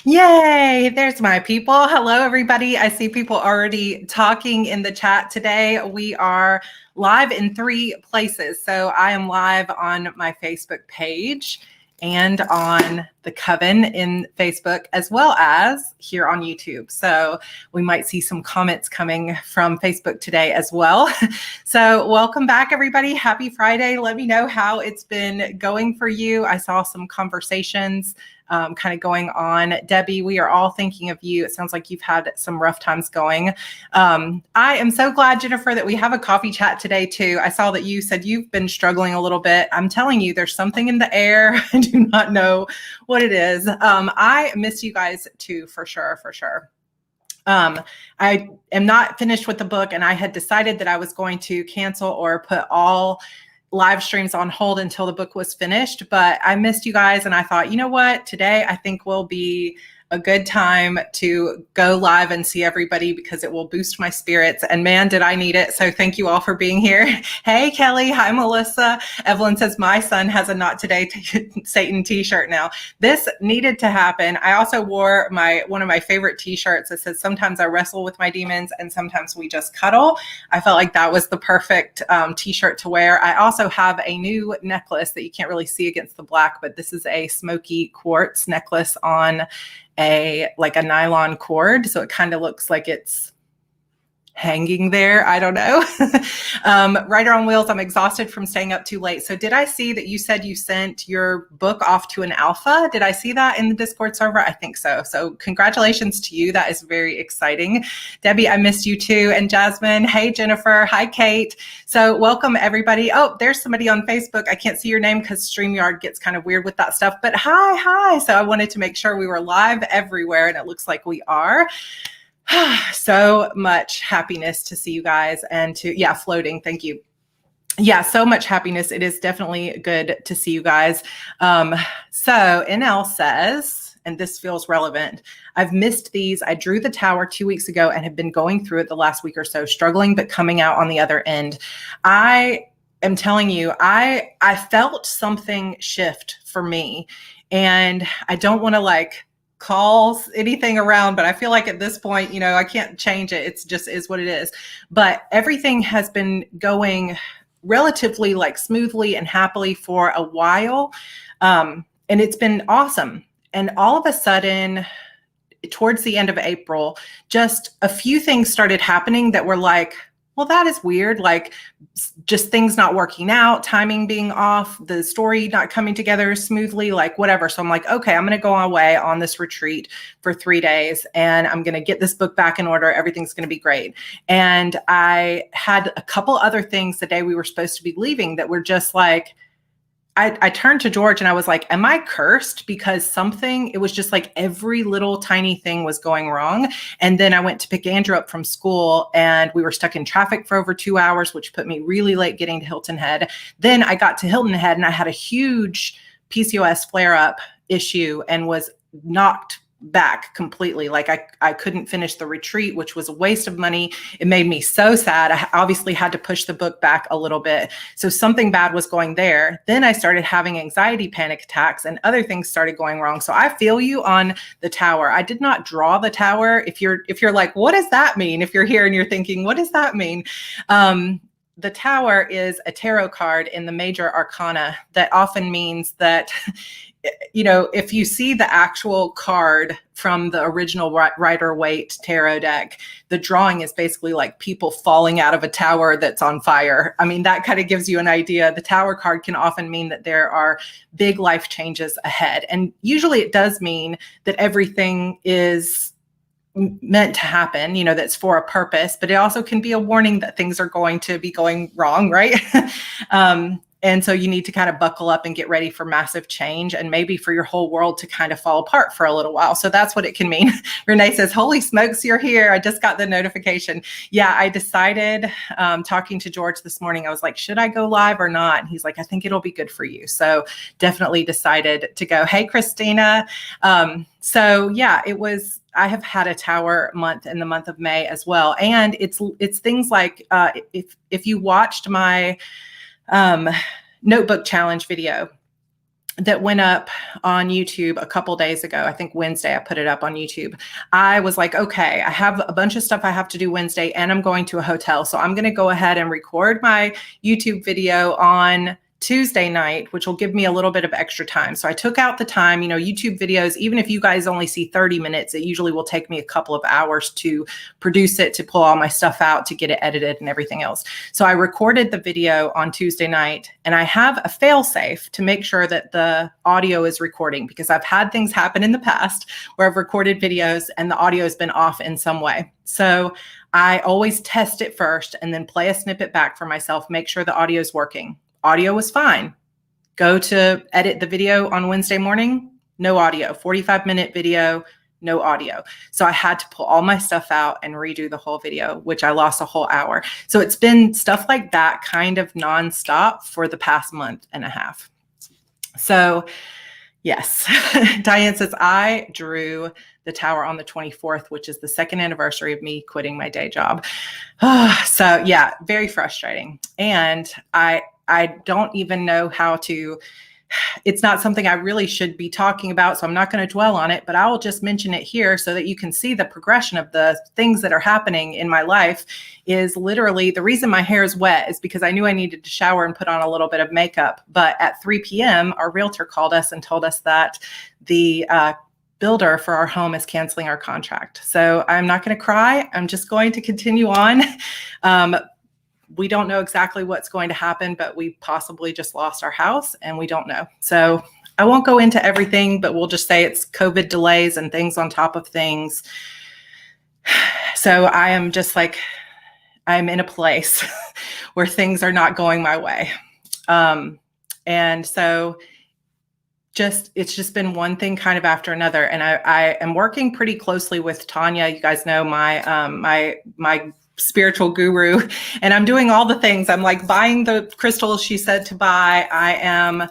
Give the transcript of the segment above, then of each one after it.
Yay, there's my people. Hello, everybody. I see people already talking in the chat today. We are live in 3 places. So I am live on my Facebook page and on the Coven in Facebook, as well as here on YouTube. So we might see some comments coming from Facebook today as well. So welcome back, everybody. Happy Friday. Let me know how it's been going for you. I saw some conversations kind of going on. Debbie, we are all thinking of you. It sounds like you've had some rough times going. I am so glad, Jennifer, that we have a coffee chat today too. I saw that you said you've been struggling a little bit. I'm telling you, there's something in the air. I do not know what it is. I miss you guys too, for sure, for sure. I am not finished with the book, and I had decided that I was going to cancel or put all live streams on hold until the book was finished, but I missed you guys, and I thought, you know what, today I think will be a good time to go live and see everybody because it will boost my spirits, and man, did I need it. So thank you all for being here. Hey, Kelly. Hi, Melissa. Evelyn says, my son has a Not Today Satan t-shirt now. This needed to happen. I also wore one of my favorite t-shirts that says, sometimes I wrestle with my demons and sometimes we just cuddle. I felt like that was the perfect t-shirt to wear. I also have a new necklace that you can't really see against the black, but this is a smoky quartz necklace on a nylon cord. So it kind of looks like it's hanging there. I don't know. Rider on Wheels, I'm exhausted from staying up too late. So did I see that you said you sent your book off to an alpha? Did I see that in the Discord server? I think so. So congratulations to you. That is very exciting. Debbie, I missed you too. And Jasmine, hey, Jennifer. Hi, Kate. So welcome everybody. Oh, there's somebody on Facebook. I can't see your name because StreamYard gets kind of weird with that stuff, but hi. So I wanted to make sure we were live everywhere, and it looks like we are. So much happiness to see you guys and floating. Thank you. Yeah, so much happiness. It is definitely good to see you guys. So NL says, and this feels relevant, I've missed these. I drew the tower 2 weeks ago and have been going through it the last week or so, struggling, but coming out on the other end. I am telling you, I felt something shift for me, and I don't want to calls anything around, but I feel like at this point, I can't change it. It's just is what it is. But everything has been going relatively smoothly and happily for a while. And it's been awesome. And all of a sudden, towards the end of April, just a few things started happening that were well, that is weird. Just things not working out, timing being off, the story not coming together smoothly, whatever. So I'm okay, I'm going to go away on this retreat for 3 days and I'm going to get this book back in order. Everything's going to be great. And I had a couple other things the day we were supposed to be leaving that were just I turned to George and I was like, am I cursed? Because it was just every little tiny thing was going wrong. And then I went to pick Andrew up from school and we were stuck in traffic for over 2 hours, which put me really late getting to Hilton Head. Then I got to Hilton Head and I had a huge PCOS flare-up issue and was knocked back completely. I couldn't finish the retreat, which was a waste of money. It made me so sad. I obviously had to push the book back a little bit. So something bad was going there. Then I started having anxiety panic attacks and other things started going wrong. So I feel you on the tower. I did not draw the tower. If you're like, what does that mean? If you're here and you're thinking, what does that mean? The tower is a tarot card in the major arcana that often means that if you see the actual card from the original Rider-Waite tarot deck, the drawing is basically people falling out of a tower that's on fire. I mean, that kind of gives you an idea. The tower card can often mean that there are big life changes ahead. And usually it does mean that everything is meant to happen, that's for a purpose, but it also can be a warning that things are going to be going wrong, right? And so you need to kind of buckle up and get ready for massive change and maybe for your whole world to kind of fall apart for a little while. So that's what it can mean. Renee says, holy smokes, you're here. I just got the notification. Yeah, I decided talking to George this morning, I was like, should I go live or not? And he's like, I think it'll be good for you. So definitely decided to go. Hey, Christina. So yeah, I have had a tower month in the month of May as well. And it's things like, if you watched my notebook challenge video, that went up on YouTube a couple days ago. I think Wednesday I put it up on YouTube. I was like, okay, I have a bunch of stuff I have to do Wednesday and I'm going to a hotel. So I'm going to go ahead and record my YouTube video on Tuesday night, which will give me a little bit of extra time. So I took out the time, YouTube videos, even if you guys only see 30 minutes, it usually will take me a couple of hours to produce it, to pull all my stuff out, to get it edited and everything else. So I recorded the video on Tuesday night, and I have a fail safe to make sure that the audio is recording, because I've had things happen in the past where I've recorded videos and the audio has been off in some way. So I always test it first and then play a snippet back for myself, make sure the audio is working. Audio was fine. Go to edit the video on Wednesday morning, no audio. 45-minute video, no audio. So I had to pull all my stuff out and redo the whole video, which I lost a whole hour. So it's been stuff like that kind of nonstop for the past month and a half. So yes, Diane says, I drew the tower on the 24th, which is the second anniversary of me quitting my day job. So yeah, very frustrating. And I don't even know how to, it's not something I really should be talking about, so I'm not going to dwell on it, but I will just mention it here so that you can see the progression of the things that are happening in my life. Is literally the reason my hair is wet is because I knew I needed to shower and put on a little bit of makeup. But at 3 p.m., our realtor called us and told us that the builder for our home is canceling our contract. So I'm not going to cry. I'm just going to continue on. We don't know exactly what's going to happen, but we possibly just lost our house and we don't know. So I won't go into everything, but we'll just say it's COVID delays and things on top of things. So I am just like, I'm in a place where things are not going my way. And so it's just been one thing kind of after another. And I am working pretty closely with Tanya. You guys know my spiritual guru, and I'm doing all the things. I'm like buying the crystals she said to buy. I am,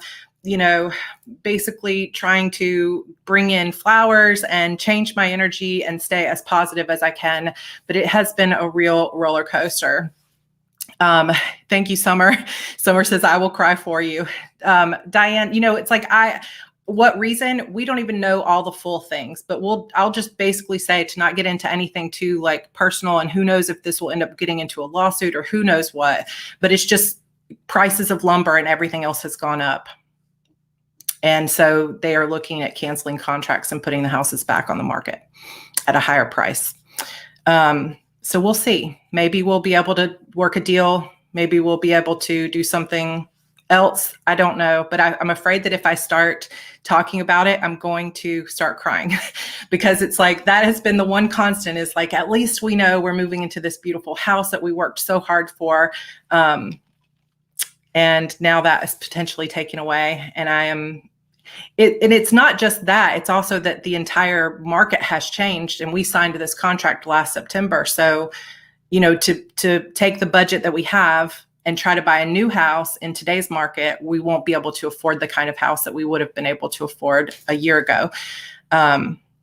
basically trying to bring in flowers and change my energy and stay as positive as I can. But it has been a real roller coaster. Thank you, Summer. Summer says, I will cry for you. Diane, it's like what reason? We don't even know all the full things, but I'll just basically say to not get into anything too like personal, and who knows if this will end up getting into a lawsuit or who knows what, but it's just prices of lumber and everything else has gone up. And so they are looking at canceling contracts and putting the houses back on the market at a higher price. So we'll see. Maybe we'll be able to work a deal. Maybe we'll be able to do something else. I don't know, but I'm afraid that if I start talking about it, I'm going to start crying because it's like, that has been the one constant, is like, at least we know we're moving into this beautiful house that we worked so hard for. And now that is potentially taken away. And it's not just that, it's also that the entire market has changed, and we signed this contract last September. So, to take the budget that we have and try to buy a new house in today's market, we won't be able to afford the kind of house that we would have been able to afford a year ago.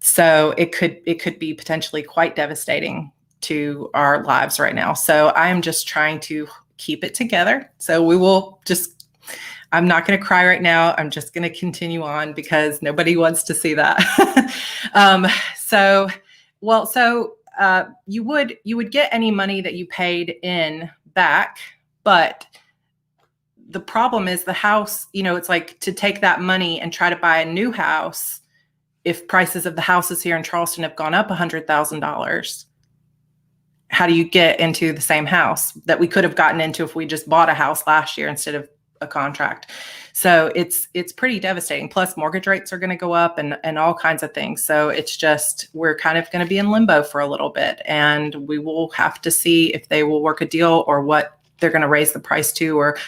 So it could be potentially quite devastating to our lives right now. So I am just trying to keep it together. So I'm not going to cry right now. I'm just going to continue on because nobody wants to see that. You would get any money that you paid in back. But the problem is the house, it's like to take that money and try to buy a new house. If prices of the houses here in Charleston have gone up $100,000, how do you get into the same house that we could have gotten into if we just bought a house last year instead of a contract? So it's pretty devastating. Plus mortgage rates are going to go up and all kinds of things. So it's just, we're kind of going to be in limbo for a little bit, and we will have to see if they will work a deal or what they're going to raise the price to, or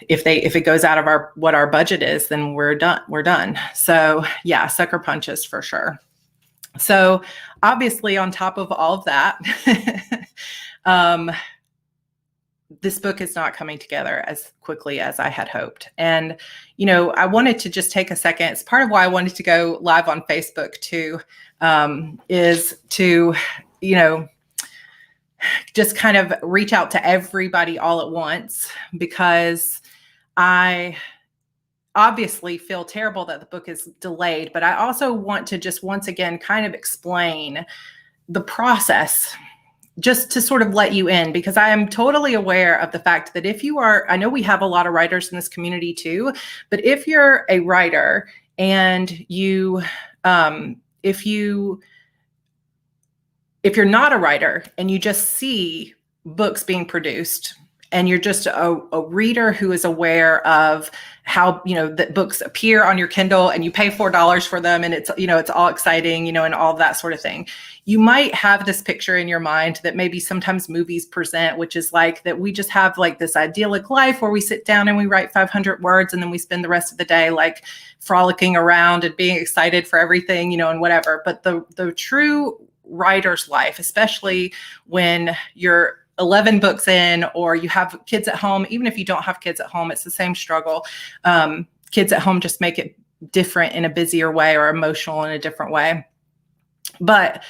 if it goes out of what our budget is, then we're done. So yeah, sucker punches for sure. So obviously on top of all of that, this book is not coming together as quickly as I had hoped. And, I wanted to just take a second. It's part of why I wanted to go live on Facebook too, is to, just kind of reach out to everybody all at once, because I obviously feel terrible that the book is delayed, but I also want to just once again kind of explain the process, just to sort of let you in, because I am totally aware of the fact that if you are, I know we have a lot of writers in this community too, but if you're a writer and if you're not a writer and you just see books being produced and you're just a reader who is aware of how, that books appear on your Kindle and you pay $4 for them and it's, it's all exciting, and all of that sort of thing. You might have this picture in your mind that maybe sometimes movies present, which is like that we just have like this idyllic life where we sit down and we write 500 words and then we spend the rest of the day like frolicking around and being excited for everything, and whatever. But the true writer's life, especially when you're 11 books in or you have kids at home, even if you don't have kids at home, it's the same struggle. Kids at home just make it different in a busier way or emotional in a different way. But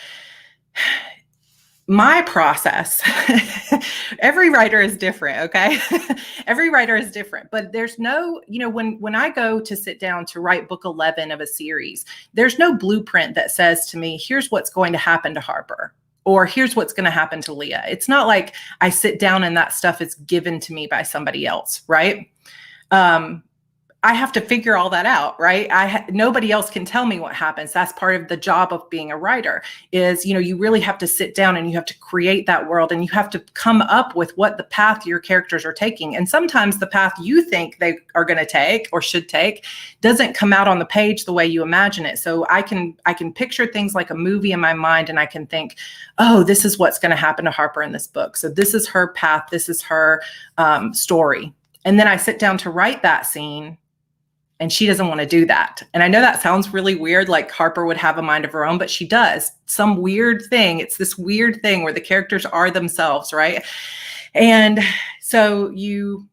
my process, every writer is different, okay? Every writer is different, but there's no, when I go to sit down to write book 11 of a series, there's no blueprint that says to me, here's what's going to happen to Harper, or here's what's going to happen to Leah. It's not like I sit down and that stuff is given to me by somebody else, right? I have to figure all that out, right? Nobody else can tell me what happens. That's part of the job of being a writer is, you really have to sit down and you have to create that world and you have to come up with what the path your characters are taking. And sometimes the path you think they are going to take or should take doesn't come out on the page the way you imagine it. So I can picture things like a movie in my mind and I can think, oh, this is what's going to happen to Harper in this book. So this is her path. This is her story. And then I sit down to write that scene. And she doesn't want to do that. And I know that sounds really weird, like Harper would have a mind of her own, but she does. Some weird thing. It's this weird thing where the characters are themselves, right? And so you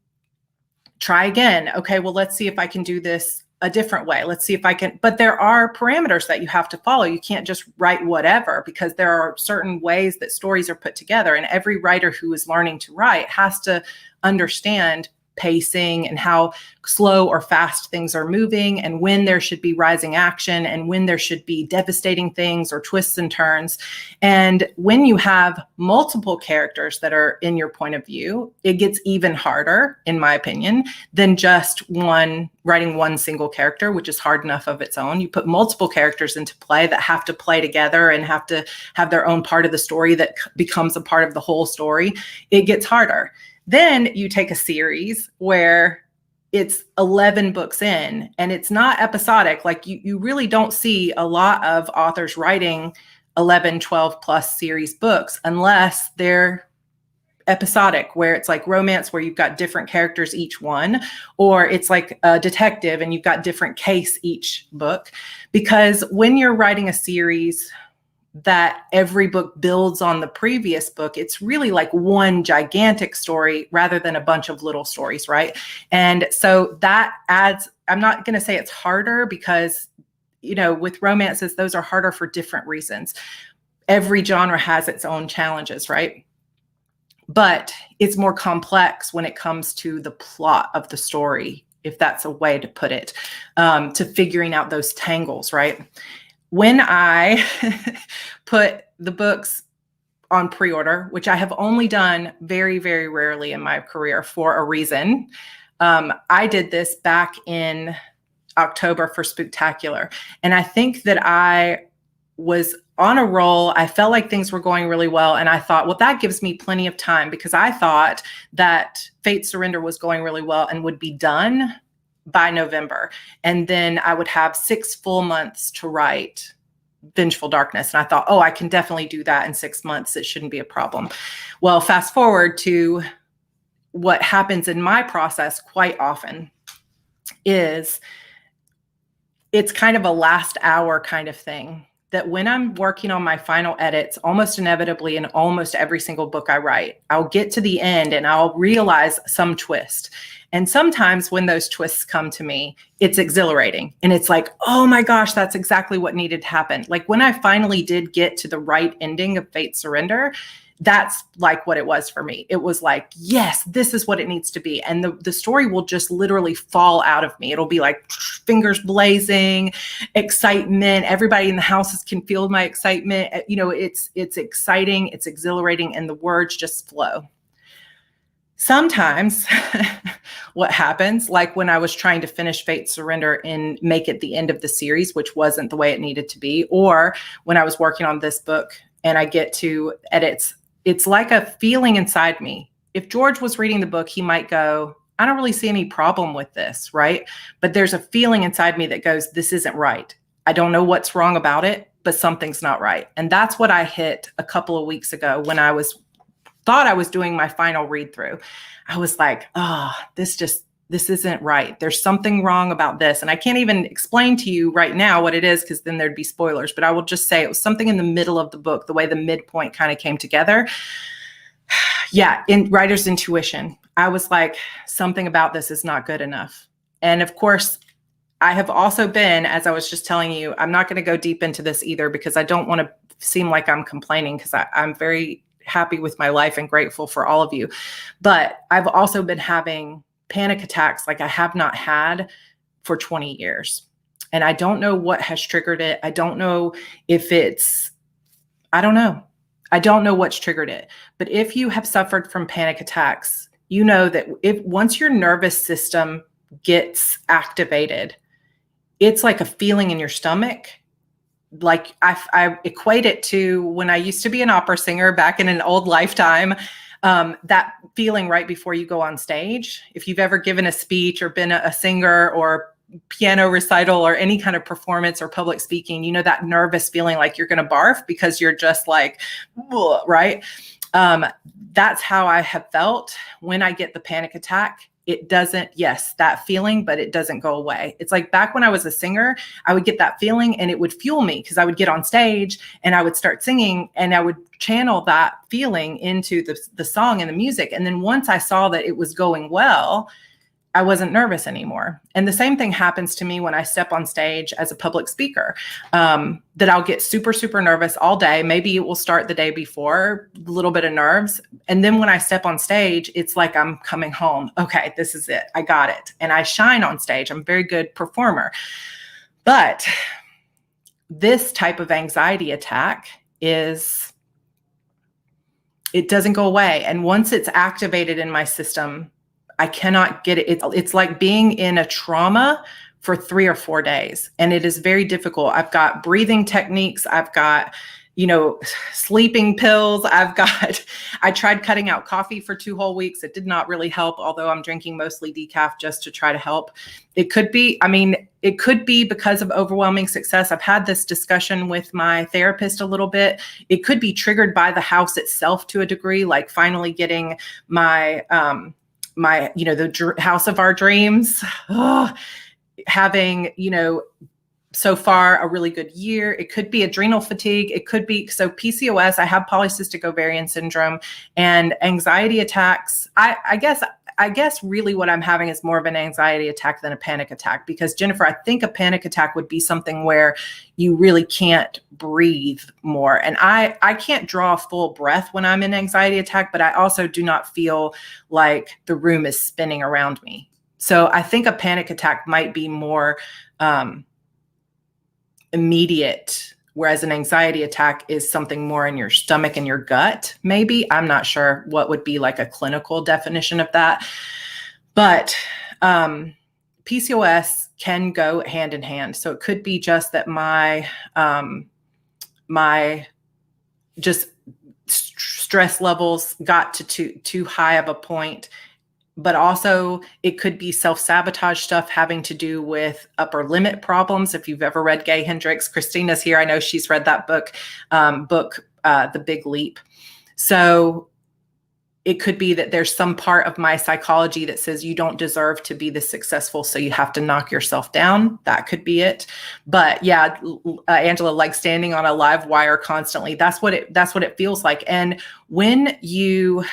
try again. Okay, well, let's see if I can do this a different way. Let's see if I can, but there are parameters that you have to follow. You can't just write whatever because there are certain ways that stories are put together. And every writer who is learning to write has to understand pacing and how slow or fast things are moving and when there should be rising action and when there should be devastating things or twists and turns. And when you have multiple characters that are in your point of view, it gets even harder, in my opinion, than just writing one single character, which is hard enough of its own. You put multiple characters into play that have to play together and have to have their own part of the story that becomes a part of the whole story. It gets harder. Then you take a series where it's 11 books in and it's not episodic. Like you really don't see a lot of authors writing 11, 12 plus series books unless they're episodic, where it's like romance, where you've got different characters each one, or it's like a detective and you've got different case each book. Because when you're writing a series that every book builds on the previous book, it's really like one gigantic story rather than a bunch of little stories, right? And so that adds, I'm not going to say it's harder because, with romances, those are harder for different reasons. Every genre has its own challenges, right? But it's more complex when it comes to the plot of the story, if that's a way to put it, to figuring out those tangles, right? When I put the books on pre-order, which I have only done very, very rarely in my career for a reason, I did this back in October for Spooktacular. And I think that I was on a roll. I felt like things were going really well. And I thought, well, that gives me plenty of time, because I thought that Fate Surrender was going really well and would be done by November. And then I would have 6 full months to write Vengeful Darkness. And I thought, I can definitely do that in 6 months. It shouldn't be a problem. Well, fast forward to what happens in my process quite often is it's kind of a last hour kind of thing, that when I'm working on my final edits, almost inevitably in almost every single book I write, I'll get to the end and I'll realize some twist. And sometimes when those twists come to me, it's exhilarating. And it's like, oh my gosh, that's exactly what needed to happen. Like when I finally did get to the right ending of Fate Surrender, that's like what it was for me. It was like, yes, this is what it needs to be. And the story will just literally fall out of me. It'll be like fingers blazing, excitement. Everybody in the houses can feel my excitement. You know, it's exciting, it's exhilarating, and the words just flow. Sometimes what happens, like when I was trying to finish Fate Surrender and make it the end of the series, which wasn't the way it needed to be, or when I was working on this book and I get to edits, it's like a feeling inside me. If George was reading the book, he might go, I don't really see any problem with this, right? But there's a feeling inside me that goes, this isn't right. I don't know what's wrong about it, but something's not right. And that's what I hit a couple of weeks ago when I thought I was doing my final read through. I was like, this isn't right. There's something wrong about this. And I can't even explain to you right now what it is, because then there'd be spoilers, but I will just say it was something in the middle of the book, the way the midpoint kind of came together. Yeah, in writer's intuition, I was like, something about this is not good enough. And of course, I have also been, as I was just telling you, I'm not going to go deep into this either, because I don't want to seem like I'm complaining, because I'm very happy with my life and grateful for all of you. But I've also been having panic attacks like I have not had for 20 years. And I don't know what has triggered it. I don't know if I don't know what's triggered it. But if you have suffered from panic attacks, you know that once your nervous system gets activated, it's like a feeling in your stomach. Like I equate it to when I used to be an opera singer back in an old lifetime. That feeling right before you go on stage. If you've ever given a speech or been a singer or piano recital or any kind of performance or public speaking, you know, that nervous feeling like you're going to barf because you're just like, right? That's how I have felt when I get the panic attack. It doesn't, yes, that feeling, but it doesn't go away. It's like back when I was a singer, I would get that feeling and it would fuel me, because I would get on stage and I would start singing and I would channel that feeling into the song and the music. And then once I saw that it was going well, I wasn't nervous anymore. And the same thing happens to me when I step on stage as a public speaker, that I'll get super, super nervous all day. Maybe it will start the day before, a little bit of nerves. And then when I step on stage, it's like I'm coming home. Okay, this is it. I got it. And I shine on stage. I'm a very good performer. But this type of anxiety attack it doesn't go away. And once it's activated in my system, I cannot get it. It's like being in a trauma for 3 or 4 days. And it is very difficult. I've got breathing techniques. I've got, sleeping pills. I tried cutting out coffee for 2 whole weeks. It did not really help, although I'm drinking mostly decaf just to try to help. It could be because of overwhelming success. I've had this discussion with my therapist a little bit. It could be triggered by the house itself to a degree, like finally getting my, the house of our dreams, having, so far a really good year. It could be adrenal fatigue. It could be, so PCOS, I have polycystic ovarian syndrome and anxiety attacks. I guess really what I'm having is more of an anxiety attack than a panic attack, because Jennifer, I think a panic attack would be something where you really can't breathe more. And I can't draw a full breath when I'm in anxiety attack, but I also do not feel like the room is spinning around me. So I think a panic attack might be more immediate, whereas an anxiety attack is something more in your stomach and your gut. Maybe, I'm not sure what would be like a clinical definition of that, but PCOS can go hand in hand. So it could be just that my just stress levels got to too high of a point. But also it could be self-sabotage stuff having to do with upper limit problems. If you've ever read Gay Hendricks, Christina's here. I know she's read that book, The Big Leap. So it could be that there's some part of my psychology that says you don't deserve to be this successful, so you have to knock yourself down. That could be it. But yeah, Angela, like standing on a live wire constantly, that's what it feels like. And when you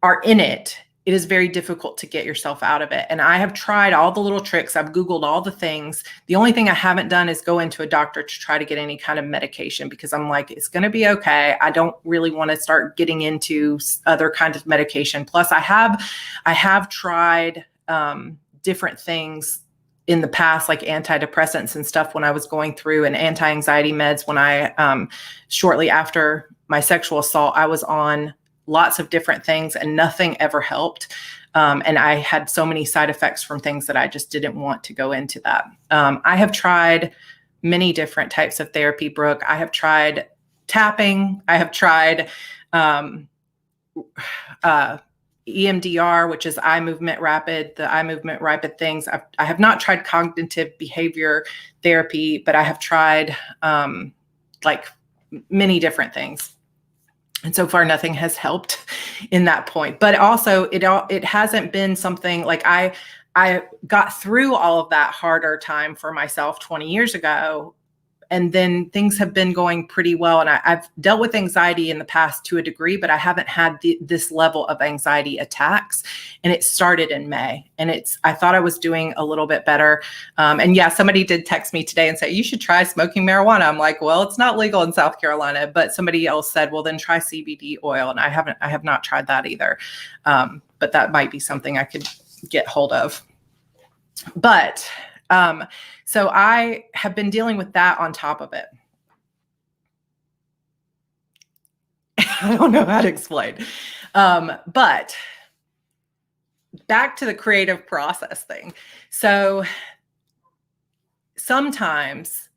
are in it, it is very difficult to get yourself out of it. And I have tried all the little tricks. I've Googled all the things. The only thing I haven't done is go into a doctor to try to get any kind of medication, because I'm like, it's going to be okay. I don't really want to start getting into other kinds of medication. Plus I have tried different things in the past, like antidepressants and stuff when I was going through, and anti-anxiety meds when I, shortly after my sexual assault, I was on lots of different things and nothing ever helped. And I had so many side effects from things that I just didn't want to go into that. I have tried many different types of therapy, Brooke. I have tried tapping. I have tried EMDR, which is eye movement rapid, the eye movement rapid things. I have not tried cognitive behavior therapy, but I have tried like many different things. And so far, nothing has helped in that point. But also, it hasn't been something like I got through all of that harder time for myself 20 years ago. And then things have been going pretty well. And I've dealt with anxiety in the past to a degree, but I haven't had this level of anxiety attacks. And it started in May. And I thought I was doing a little bit better. And yeah, somebody did text me today and say, you should try smoking marijuana. I'm like, well, it's not legal in South Carolina. But somebody else said, well, then try CBD oil. And I have not tried that either. But that might be something I could get hold of. But so I have been dealing with that on top of it. I don't know how to explain. But back to the creative process thing. So sometimes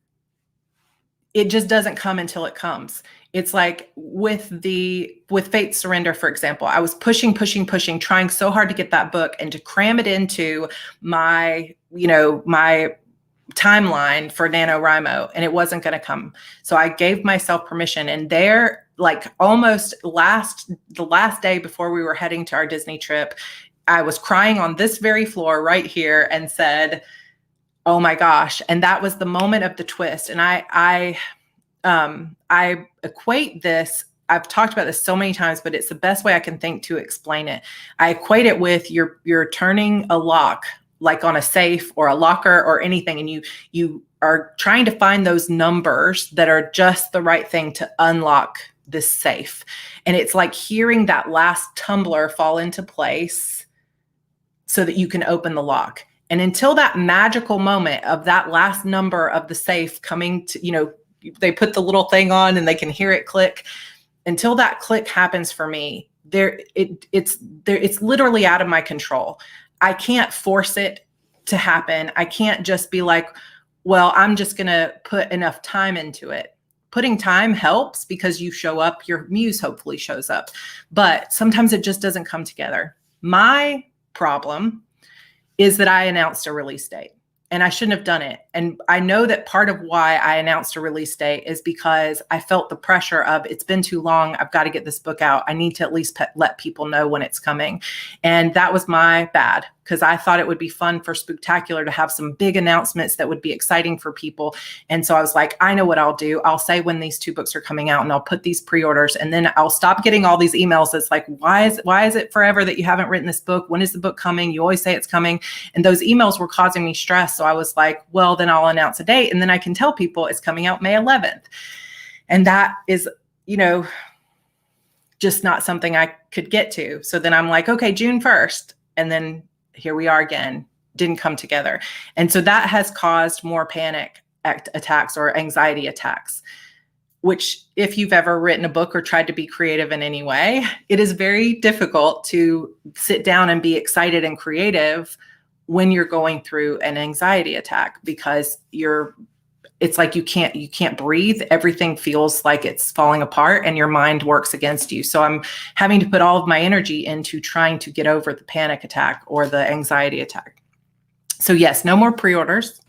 it just doesn't come until it comes. It's like with Fate Surrender, for example, I was pushing, trying so hard to get that book and to cram it into my timeline for NaNoWriMo, and it wasn't going to come. So I gave myself permission, and there, like almost the last day before we were heading to our Disney trip, I was crying on this very floor right here and said, oh my gosh. And that was the moment of the twist. And I equate this, I've talked about this so many times, but it's the best way I can think to explain it. I equate it with you're turning a lock, like on a safe or a locker or anything, and you are trying to find those numbers that are just the right thing to unlock this safe. And it's like hearing that last tumbler fall into place so that you can open the lock. And until that magical moment of that last number of the safe coming to, they put the little thing on and they can hear it click. Until that click happens for me, it's literally out of my control. I can't force it to happen. I can't just be like, well, I'm just going to put enough time into it. Putting time helps because you show up, your muse hopefully shows up, but sometimes it just doesn't come together. My problem is that I announced a release date. And I shouldn't have done it. And I know that part of why I announced a release date is because I felt the pressure of, it's been too long. I've got to get this book out. I need to at least let people know when it's coming. And that was my bad, because I thought it would be fun for Spooktacular to have some big announcements that would be exciting for people. And so I was like, I know what I'll do. I'll say when these 2 books are coming out, and I'll put these pre-orders, and then I'll stop getting all these emails that's like, why is it forever that you haven't written this book? When is the book coming? You always say it's coming. And those emails were causing me stress. So I was like, well, then I'll announce a date, and then I can tell people it's coming out May 11th. And that is, just not something I could get to. So then I'm like, okay, June 1st. And then here we are again, didn't come together. And so that has caused more panic attacks or anxiety attacks, which if you've ever written a book or tried to be creative in any way, it is very difficult to sit down and be excited and creative when you're going through an anxiety attack, because it's like you can't breathe. Everything feels like it's falling apart and your mind works against you. So I'm having to put all of my energy into trying to get over the panic attack or the anxiety attack. So yes, no more pre-orders.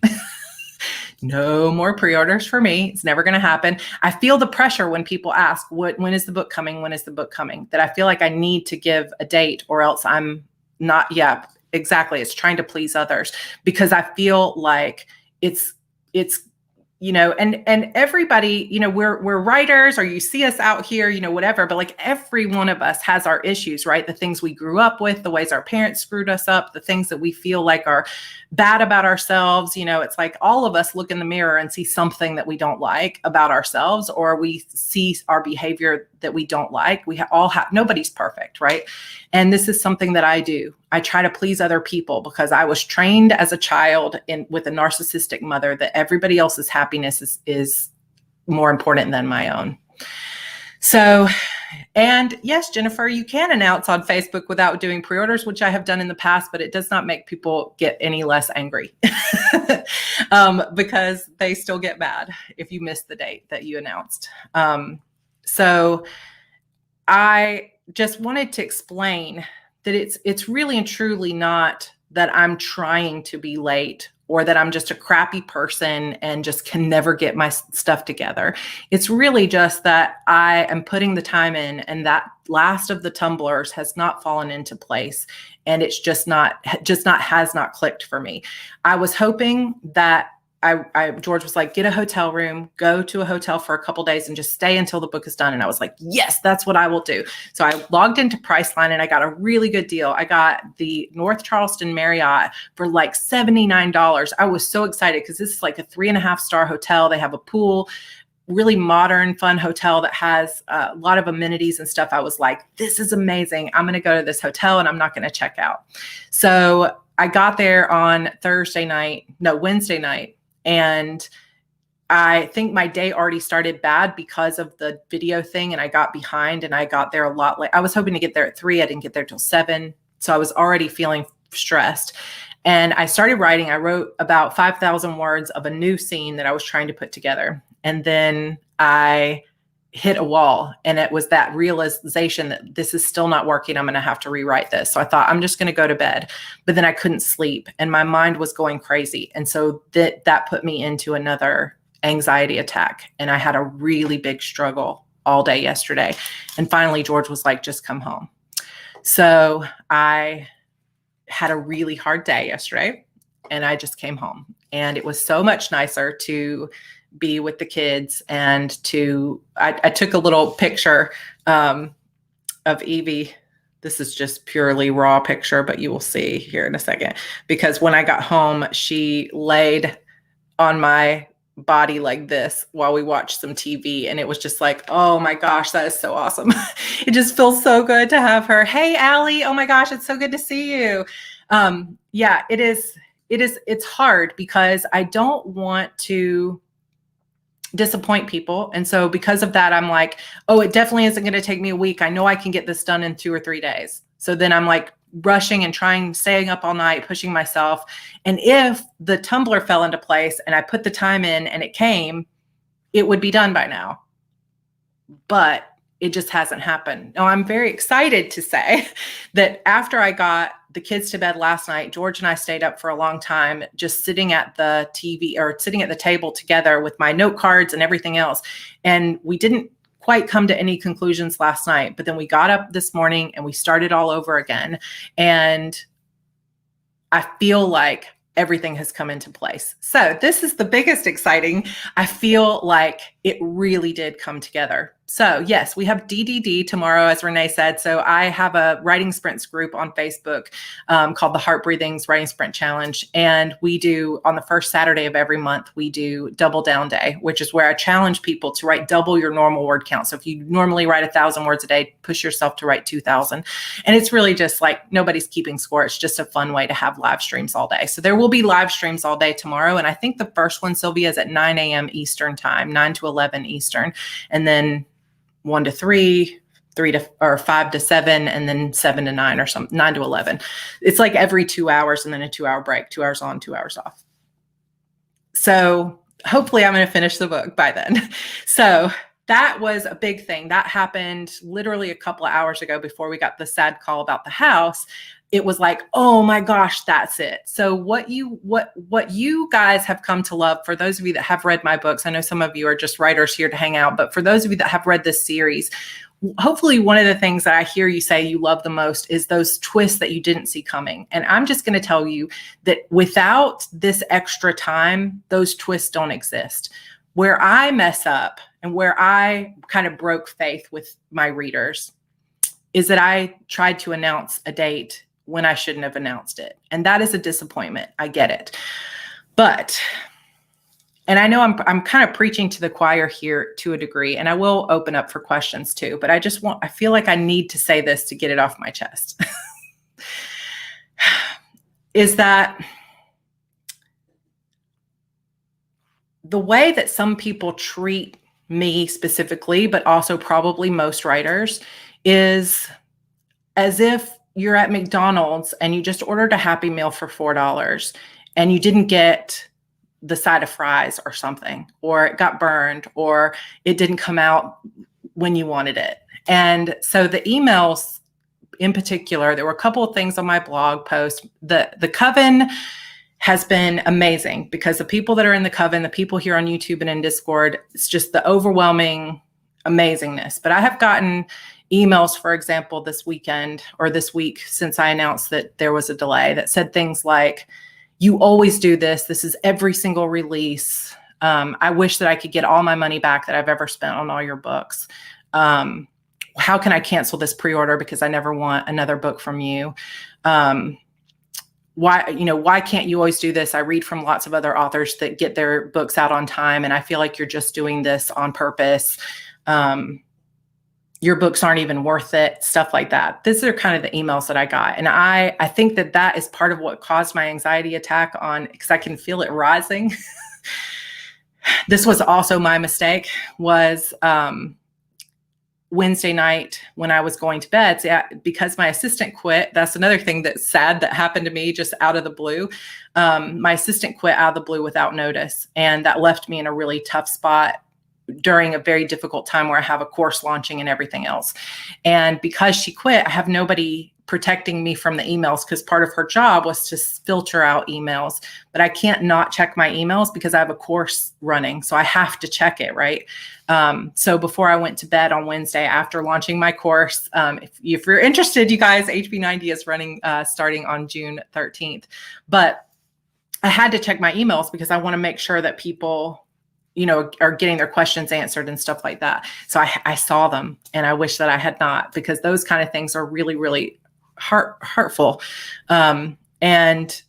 No more pre-orders for me. It's never going to happen. I feel the pressure when people ask, when is the book coming? When is the book coming? That I feel like I need to give a date, or else I'm not, yeah, exactly. It's trying to please others, because I feel like it's and everybody, we're writers, or you see us out here, whatever, but like every one of us has our issues, right? The things we grew up with, the ways our parents screwed us up, the things that we feel like are bad about ourselves. It's like all of us look in the mirror and see something that we don't like about ourselves, or we see our behavior that we don't like. We all have, nobody's perfect, right? And this is something that I do. I try to please other people because I was trained as a child with a narcissistic mother that everybody else's happiness is more important than my own. So, and yes, Jennifer, you can announce on Facebook without doing pre-orders, which I have done in the past, but it does not make people get any less angry because they still get mad if you miss the date that you announced. So I just wanted to explain that it's really and truly not that I'm trying to be late or that I'm just a crappy person and just can never get my stuff together. It's really just that I am putting the time in, and that last of the tumblers has not fallen into place, and it's has not clicked for me. I was hoping that George was like, get a hotel room, go to a hotel for a couple days and just stay until the book is done. And I was like, yes, that's what I will do. So I logged into Priceline and I got a really good deal. I got the North Charleston Marriott for like $79. I was so excited because this is like a 3.5-star hotel. They have a pool, really modern, fun hotel that has a lot of amenities and stuff. I was like, this is amazing. I'm going to go to this hotel and I'm not going to check out. So I got there on Wednesday night. And I think my day already started bad because of the video thing, and I got behind and I got there a lot late. I was hoping to get there at 3. I didn't get there till 7. So I was already feeling stressed. And I started writing. I wrote about 5,000 words of a new scene that I was trying to put together. And then I hit a wall, and it was that realization that this is still not working. I'm going to have to rewrite this. So I thought I'm just going to go to bed, but then I couldn't sleep and my mind was going crazy. And so that put me into another anxiety attack. And I had a really big struggle all day yesterday. And finally, George was like, just come home. So I had a really hard day yesterday and I just came home, and it was so much nicer to be with the kids. And I took a little picture of Evie. This is just purely raw picture, but you will see here in a second, because when I got home, she laid on my body like this while we watched some TV. And it was just like, oh my gosh, that is so awesome. It just feels so good to have her. Hey, Allie. Oh my gosh, it's so good to see you. Yeah, it is. It's hard because I don't want to disappoint people. And so because of that, I'm like, oh, it definitely isn't going to take me a week. I know I can get this done in 2 or 3 days. So then I'm like rushing and staying up all night, pushing myself. And if the tumbler fell into place and I put the time in and it came, it would be done by now. But it just hasn't happened. Now, I'm very excited to say that after I got the kids to bed last night, George and I stayed up for a long time, just sitting at the TV or sitting at the table together with my note cards and everything else. And we didn't quite come to any conclusions last night, but then we got up this morning and we started all over again. And I feel like everything has come into place. So this is the biggest exciting. I feel like it really did come together. So yes, we have DDD tomorrow, as Renee said. So I have a writing sprints group on Facebook called the Heart Breathings Writing Sprint Challenge. And we do, on the first Saturday of every month, we do Double Down Day, which is where I challenge people to write double your normal word count. So if you normally write 1,000 words a day, push yourself to write 2,000. And it's really just like nobody's keeping score. It's just a fun way to have live streams all day. So there will be live streams all day tomorrow. And I think the first one, Sylvia, is at 9 a.m. Eastern time, 9 to 11 Eastern. And then 1 to 3, 5 to 7, and then 7 to 9 or something, 9 to 11. It's like every 2 hours and then a 2-hour break, 2 hours on, 2 hours off. So hopefully I'm going to finish the book by then. So that was a big thing. That happened literally a couple of hours ago before we got the sad call about the house. It was like, oh my gosh, that's it. So what you guys have come to love, for those of you that have read my books, I know some of you are just writers here to hang out, but for those of you that have read this series, hopefully one of the things that I hear you say you love the most is those twists that you didn't see coming. And I'm just going to tell you that without this extra time, those twists don't exist. Where I mess up and where I kind of broke faith with my readers is that I tried to announce a date when I shouldn't have announced it. And that is a disappointment. I get it. But, and I know I'm kind of preaching to the choir here to a degree, and I will open up for questions too, but I feel like I need to say this to get it off my chest. Is that the way that some people treat me specifically, but also probably most writers, is as if you're at McDonald's and you just ordered a Happy Meal for $4 and you didn't get the side of fries or something, or it got burned, or it didn't come out when you wanted it. And so the emails in particular, there were a couple of things on my blog post. The Coven has been amazing because the people that are in the Coven, the people here on YouTube and in Discord, it's just the overwhelming amazingness. But I have gotten emails, for example, this weekend or this week since I announced that there was a delay, that said things like, "You always do this. This is every single release. I wish that I could get all my money back that I've ever spent on all your books. How can I cancel this pre-order because I never want another book from you? Why can't you always do this? I read from lots of other authors that get their books out on time, and I feel like you're just doing this on purpose. Your books aren't even worth it," stuff like that. These are kind of the emails that I got. And I think that is part of what caused my anxiety attack because I can feel it rising. This was also my mistake, was Wednesday night when I was going to bed, because my assistant quit. That's another thing that's sad that happened to me just out of the blue. My assistant quit out of the blue without notice. And that left me in a really tough spot during a very difficult time where I have a course launching and everything else. And because she quit, I have nobody protecting me from the emails, because part of her job was to filter out emails. But I can't not check my emails because I have a course running. So I have to check it, right? So before I went to bed on Wednesday after launching my course, if you're interested, you guys, HB90 is running starting on June 13th. But I had to check my emails because I want to make sure that people are getting their questions answered and stuff like that. So I saw them, and I wish that I had not, because those kind of things are really, really hurtful. And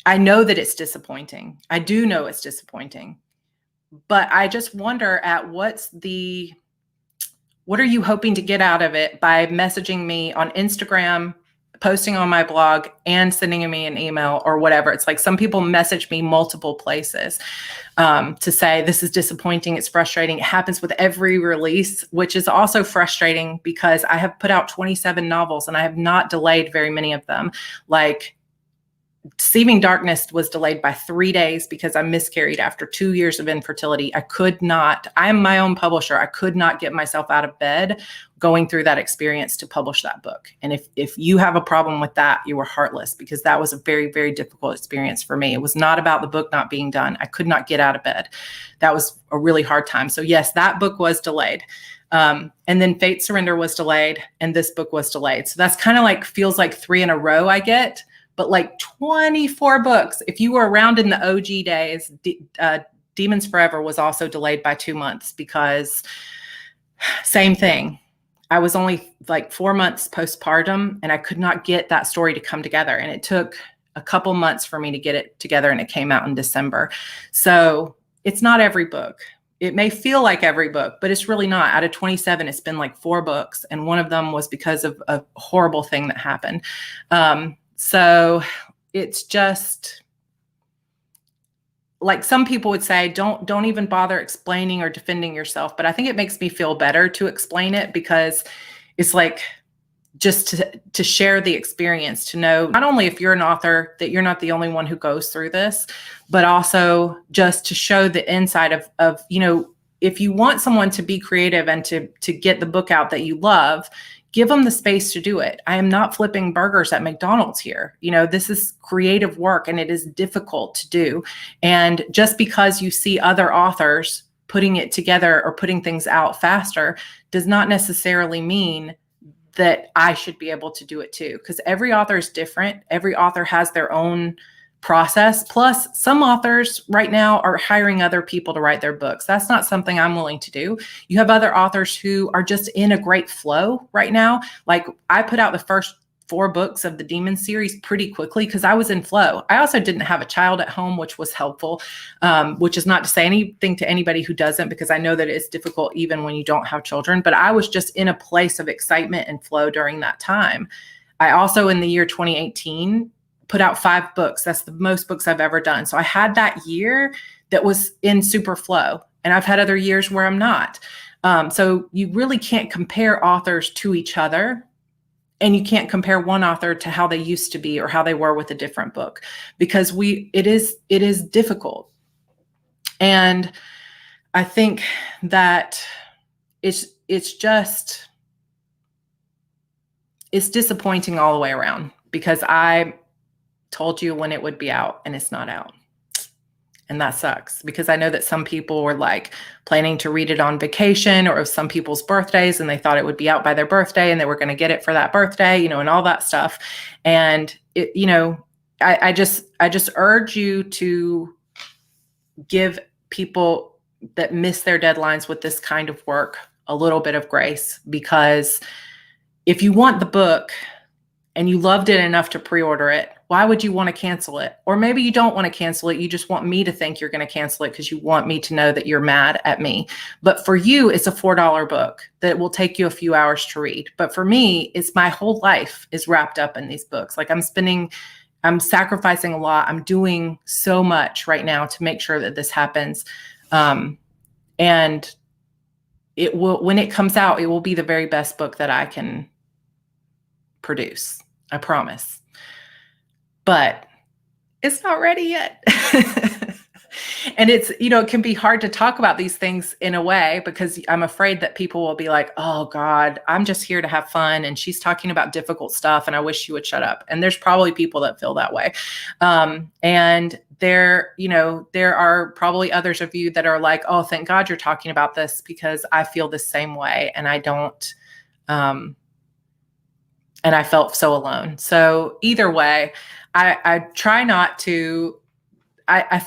I know that it's disappointing. I do know it's disappointing, but I just wonder what are you hoping to get out of it by messaging me on Instagram, posting on my blog, and sending me an email or whatever? It's like some people message me multiple places to say, this is disappointing, it's frustrating. It happens with every release, which is also frustrating because I have put out 27 novels and I have not delayed very many of them. Like Vengeful Darkness was delayed by 3 days because I miscarried after 2 years of infertility. I am my own publisher. I could not get myself out of bed going through that experience to publish that book. And if you have a problem with that, you were heartless, because that was a very, very difficult experience for me. It was not about the book not being done. I could not get out of bed. That was a really hard time. So yes, that book was delayed. And then Fate Surrender was delayed, and this book was delayed. So that's kind of feels like 3 in a row I get. But like 24 books. If you were around in the OG days, Demons Forever was also delayed by 2 months because same thing. I was only like 4 months postpartum, and I could not get that story to come together. And it took a couple months for me to get it together, and it came out in December. So it's not every book. It may feel like every book, but it's really not. Out of 27, it's been like 4 books. And one of them was because of a horrible thing that happened. So it's just like some people would say, don't even bother explaining or defending yourself. But I think it makes me feel better to explain it, because it's like just to share the experience, to know not only if you're an author that you're not the only one who goes through this, but also just to show the inside of if you want someone to be creative and to get the book out that you love, give them the space to do it. I am not flipping burgers at McDonald's here. This is creative work, and it is difficult to do. And just because you see other authors putting it together or putting things out faster does not necessarily mean that I should be able to do it too, because every author is different. Every author has their own process. Plus, some authors right now are hiring other people to write their books. That's not something I'm willing to do. You have other authors who are just in a great flow right now. Like, I put out the first 4 books of the Demon series pretty quickly because I was in flow. I also didn't have a child at home, which was helpful, which is not to say anything to anybody who doesn't, because I know that it's difficult even when you don't have children. But I was just in a place of excitement and flow during that time. I also, in the year 2018, put out 5 books. That's the most books I've ever done. So I had that year that was in super flow, and I've had other years where I'm not. So you really can't compare authors to each other. And you can't compare one author to how they used to be or how they were with a different book, because it is difficult. And I think that it's disappointing all the way around, because I told you when it would be out and it's not out. And that sucks, because I know that some people were like planning to read it on vacation, or some people's birthdays, and they thought it would be out by their birthday and they were going to get it for that birthday, and all that stuff. And it, I just urge you to give people that miss their deadlines with this kind of work a little bit of grace, because if you want the book and you loved it enough to pre-order it, why would you want to cancel it? Or maybe you don't want to cancel it. You just want me to think you're going to cancel it because you want me to know that you're mad at me. But for you, it's a $4 book that will take you a few hours to read. But for me, it's my whole life is wrapped up in these books. Like, I'm sacrificing a lot. I'm doing so much right now to make sure that this happens. And it will, when it comes out, it will be the very best book that I can produce. I promise. But it's not ready yet. And it's, it can be hard to talk about these things in a way, because I'm afraid that people will be like, oh God, I'm just here to have fun, and she's talking about difficult stuff, and I wish she would shut up. And there's probably people that feel that way. And there are probably others of you that are like, oh, thank God you're talking about this, because I feel the same way, and I don't, and I felt so alone. So either way, I try not to, I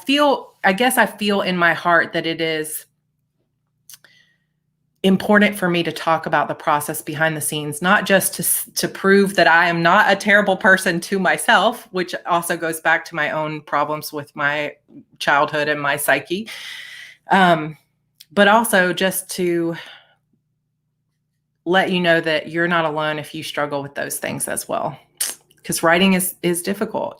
guess I feel in my heart that it is important for me to talk about the process behind the scenes, not just to prove that I am not a terrible person to myself, which also goes back to my own problems with my childhood and my psyche, but also just to let you know that you're not alone if you struggle with those things as well. Because writing is difficult.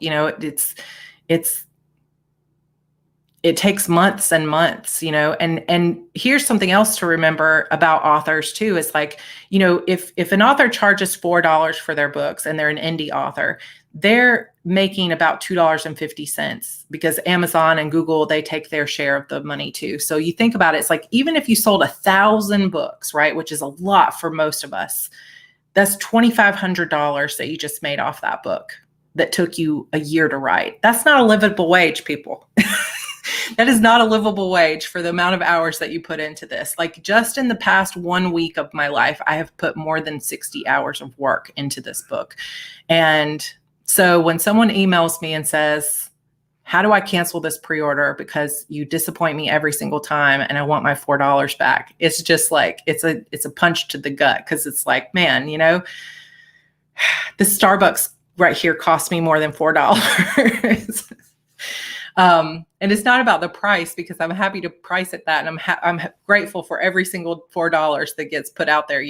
It takes months and months, and here's something else to remember about authors too, is like, if an author charges $4 for their books and they're an indie author, they're making about $2.50, because Amazon and Google, they take their share of the money too. So you think about it, it's like, even if you sold 1,000 books, right, which is a lot for most of us, that's $2,500 that you just made off that book that took you a year to write. That's not a livable wage, people. That is not a livable wage for the amount of hours that you put into this. Like, just in the past 1 week of my life, I have put more than 60 hours of work into this book. And so when someone emails me and says, how do I cancel this pre-order because you disappoint me every single time and I want my $4 back? It's just like, it's a punch to the gut, because it's like, man, this Starbucks right here cost me more than $4. And it's not about the price, because I'm happy to price at that. And I'm grateful for every single $4 that gets put out there,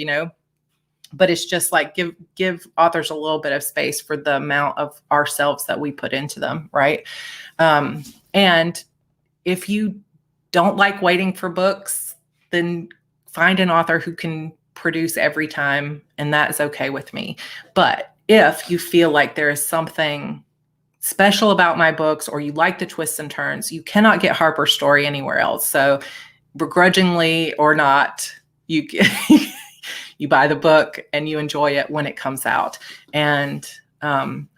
but it's just like, give authors a little bit of space for the amount of ourselves that we put into them. Right. And if you don't like waiting for books, then find an author who can produce every time. And that is okay with me. But if you feel like there is something special about my books, or you like the twists and turns, you cannot get Harper's Story anywhere else. So begrudgingly or not, you you buy the book and you enjoy it when it comes out. And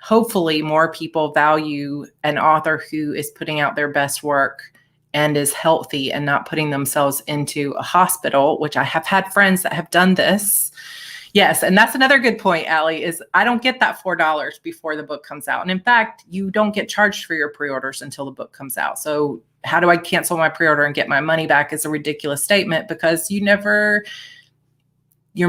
hopefully more people value an author who is putting out their best work and is healthy and not putting themselves into a hospital, which I have had friends that have done this. Yes, and that's another good point, Allie, is I don't get that $4 before the book comes out. And in fact, you don't get charged for your pre-orders until the book comes out. So how do I cancel my pre-order and get my money back is a ridiculous statement, because your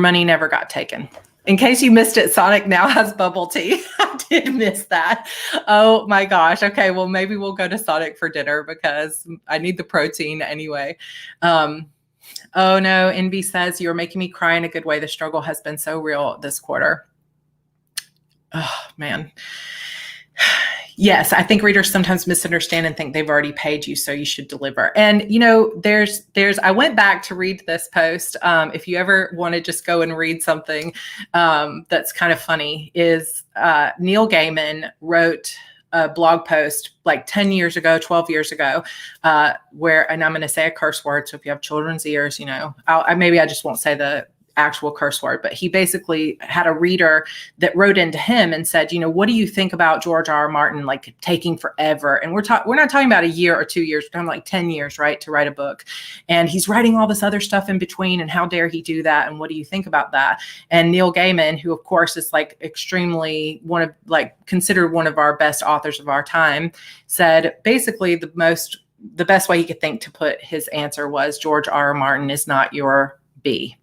money never got taken. In case you missed it, Sonic now has bubble tea. I did miss that. Oh my gosh. Okay, well, maybe we'll go to Sonic for dinner because I need the protein anyway. Oh no, Envy says, you're making me cry in a good way. The struggle has been so real this quarter. Oh man. Yes, I think readers sometimes misunderstand and think they've already paid you, so you should deliver. And I went back to read this post. If you ever want to just go and read something that's kind of funny, is Neil Gaiman wrote a blog post like 10 years ago, 12 years ago, where, and I'm going to say a curse word. So if you have children's ears, maybe I just won't say the actual curse word, but he basically had a reader that wrote into him and said, what do you think about George R. R. Martin, like taking forever? And we're not talking about a year or 2 years, we're talking like 10 years, right, to write a book. And he's writing all this other stuff in between. And how dare he do that? And what do you think about that? And Neil Gaiman, who of course is like extremely considered one of our best authors of our time, said basically the best way he could think to put his answer was, George R. R. Martin is not your B.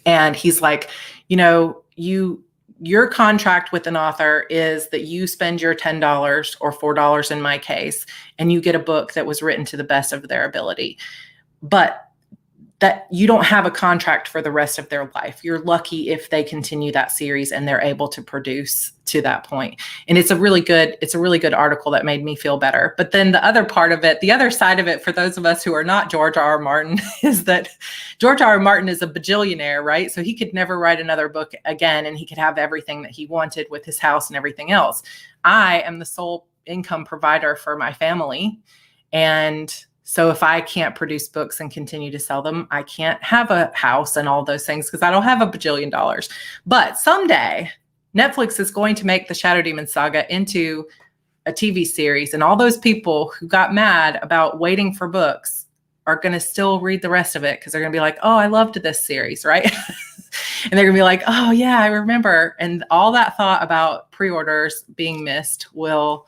And he's like, your contract with an author is that you spend your $10 or $4 in my case, and you get a book that was written to the best of their ability. But that you don't have a contract for the rest of their life. You're lucky if they continue that series and they're able to produce to that point. And it's a really good article that made me feel better. But then the other part of it, the other side of it, for those of us who are not George R. R. Martin, is that George R. R. Martin is a bajillionaire, right? So he could never write another book again, and he could have everything that he wanted with his house and everything else. I am the sole income provider for my family. And so if I can't produce books and continue to sell them, I can't have a house and all those things because I don't have a bajillion dollars. But someday Netflix is going to make the Shadow Demon Saga into a TV series, and all those people who got mad about waiting for books are going to still read the rest of it because they're going to be like, oh, I loved this series, right? And they're going to be like, oh yeah, I remember. And all that thought about pre-orders being missed will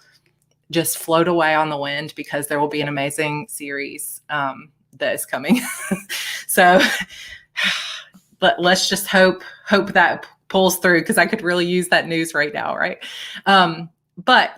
just float away on the wind because there will be an amazing series that is coming. So, but let's just hope that pulls through, because I could really use that news right now, right? But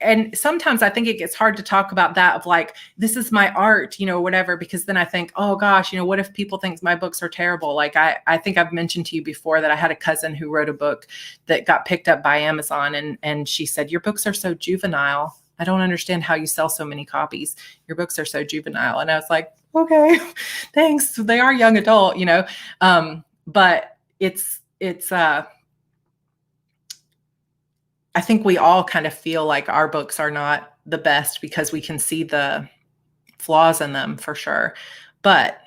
and sometimes I think it gets hard to talk about that, of like, this is my art, whatever, because then I think, oh gosh, what if people think my books are terrible? Like I think I've mentioned to you before that I had a cousin who wrote a book that got picked up by Amazon, and she said, your books are so juvenile. I don't understand how you sell so many copies. Your books are so juvenile. And I was like, okay, thanks. They are young adult, but it's I think we all kind of feel like our books are not the best because we can see the flaws in them for sure. But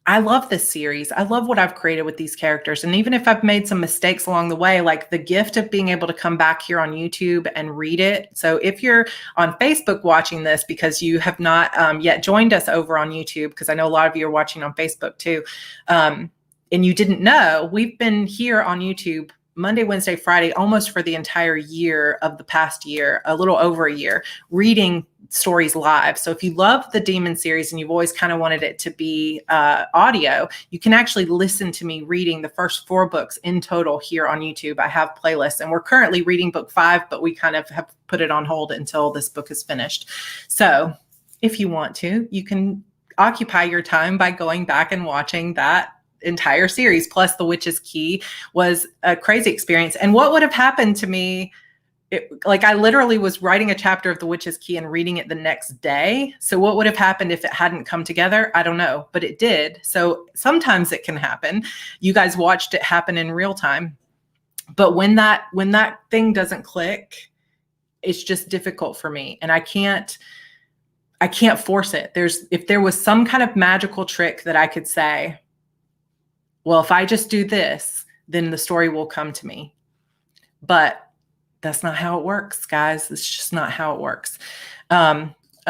I love this series. I love what I've created with these characters. And even if I've made some mistakes along the way, like the gift of being able to come back here on YouTube and read it. So if you're on Facebook watching this because you have not yet joined us over on YouTube, because I know a lot of you are watching on Facebook too, and you didn't know, we've been here on YouTube Monday, Wednesday, Friday, almost for the entire year of the past year, a little over a year, reading stories live. So if you love the Demon series and you've always kind of wanted it to be audio, you can actually listen to me reading the first 4 books in total here on YouTube. I have playlists, and we're currently reading book 5, but we kind of have put it on hold until this book is finished. So if you want to, you can occupy your time by going back and watching that entire series. Plus The Witch's Key was a crazy experience. And what would have happened to me, I literally was writing a chapter of The Witch's Key and reading it the next day. So what would have happened if it hadn't come together? I don't know, but it did. So sometimes it can happen. You guys watched it happen in real time. But when that thing doesn't click, it's just difficult for me. And I can't force it. If there was some kind of magical trick that I could say, well, if I just do this, then the story will come to me. But that's not how it works, guys. It's just not how it works.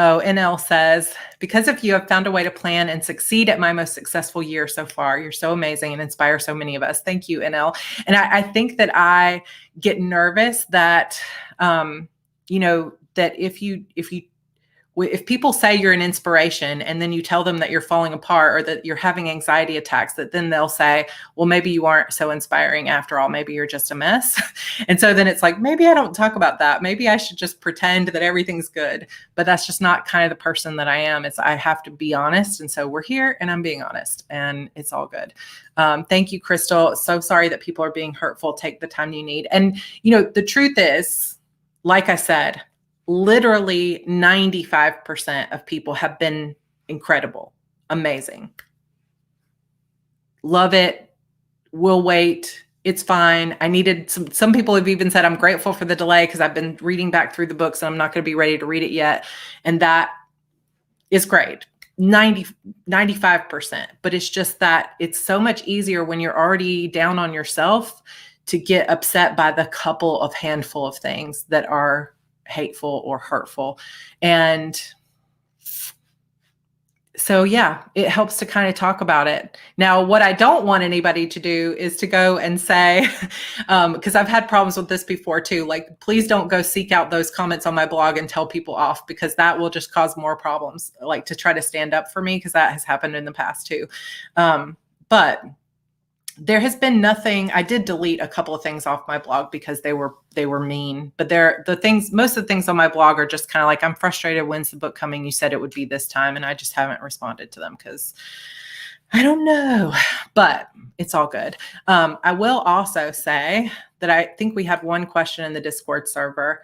Oh, NL says, because if you have found a way to plan and succeed at my most successful year so far, you're so amazing and inspire so many of us. Thank you, NL. And I think that I get nervous that, that if people say you're an inspiration and then you tell them that you're falling apart or that you're having anxiety attacks, that then they'll say, well, maybe you aren't so inspiring after all. Maybe you're just a mess. And so then it's like, maybe I don't talk about that. Maybe I should just pretend that everything's good. But that's just not kind of the person that I am. I have to be honest. And so we're here and I'm being honest and it's all good. Thank you, Crystal. So sorry that people are being hurtful. Take the time you need. And, the truth is, like I said, literally 95% of people have been incredible, amazing. Love it. We'll wait. It's fine. I needed some people have even said, I'm grateful for the delay because I've been reading back through the books and I'm not going to be ready to read it yet. And that is great. 95%. But it's just that it's so much easier when you're already down on yourself to get upset by the handful of things that are hateful or hurtful. And so, yeah, it helps to kind of talk about it. Now, what I don't want anybody to do is to go and say, because I've had problems with this before too, like, please don't go seek out those comments on my blog and tell people off, because that will just cause more problems, like to try to stand up for me, because that has happened in the past too. But there has been nothing. I did delete a couple of things off my blog because they were mean, but most of the things on my blog are just kind of like, I'm frustrated. When's the book coming? You said it would be this time. And I just haven't responded to them because I don't know, but it's all good. I will also say that I think we had one question in the Discord server.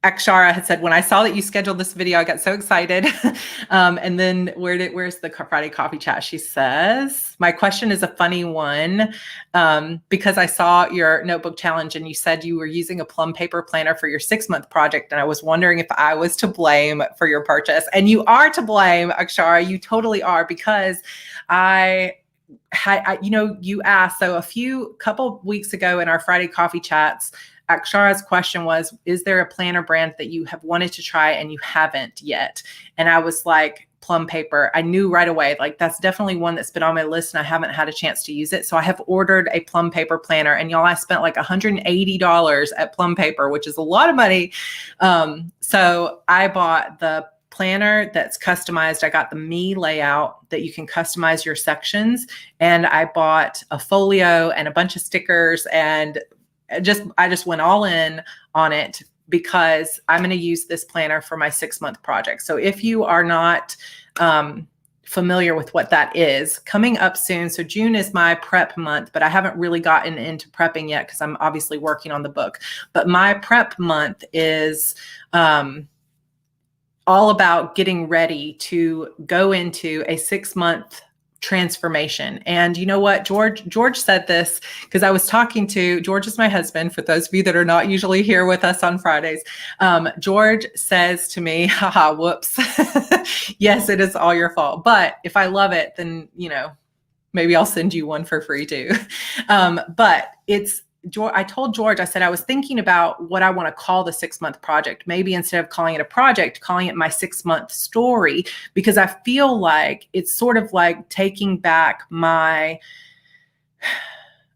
Akshara had said, when I saw that you scheduled this video, I got so excited. And then where's the Friday coffee chat? She says, my question is a funny one, because I saw your notebook challenge and you said you were using a Plum paper planner for your 6-month project. And I was wondering if I was to blame for your purchase. And you are to blame, Akshara. You totally are, because you asked. So a couple weeks ago in our Friday coffee chats, Akshara's question was, is there a planner brand that you have wanted to try and you haven't yet? And I was like, Plum paper. I knew right away, like, that's definitely one that's been on my list and I haven't had a chance to use it. So I have ordered a Plum paper planner, and y'all, I spent like $180 at Plum paper, which is a lot of money. So I bought the planner that's customized. I got the me layout that you can customize your sections. And I bought a folio and a bunch of stickers, and I just went all in on it because I'm going to use this planner for my 6-month project. So if you are not familiar with what that is, coming up soon. So June is my prep month, but I haven't really gotten into prepping yet because I'm obviously working on the book. But my prep month is all about getting ready to go into a 6-month transformation. And you know what, George said this, because I was talking to George, is my husband, for those of you that are not usually here with us on Fridays. George says to me, haha, whoops. Yes, it is all your fault. But if I love it, then, maybe I'll send you one for free too. But I told George, I said, I was thinking about what I want to call the 6-month project. Maybe instead of calling it a project, calling it my 6-month story, because I feel like it's sort of like taking back my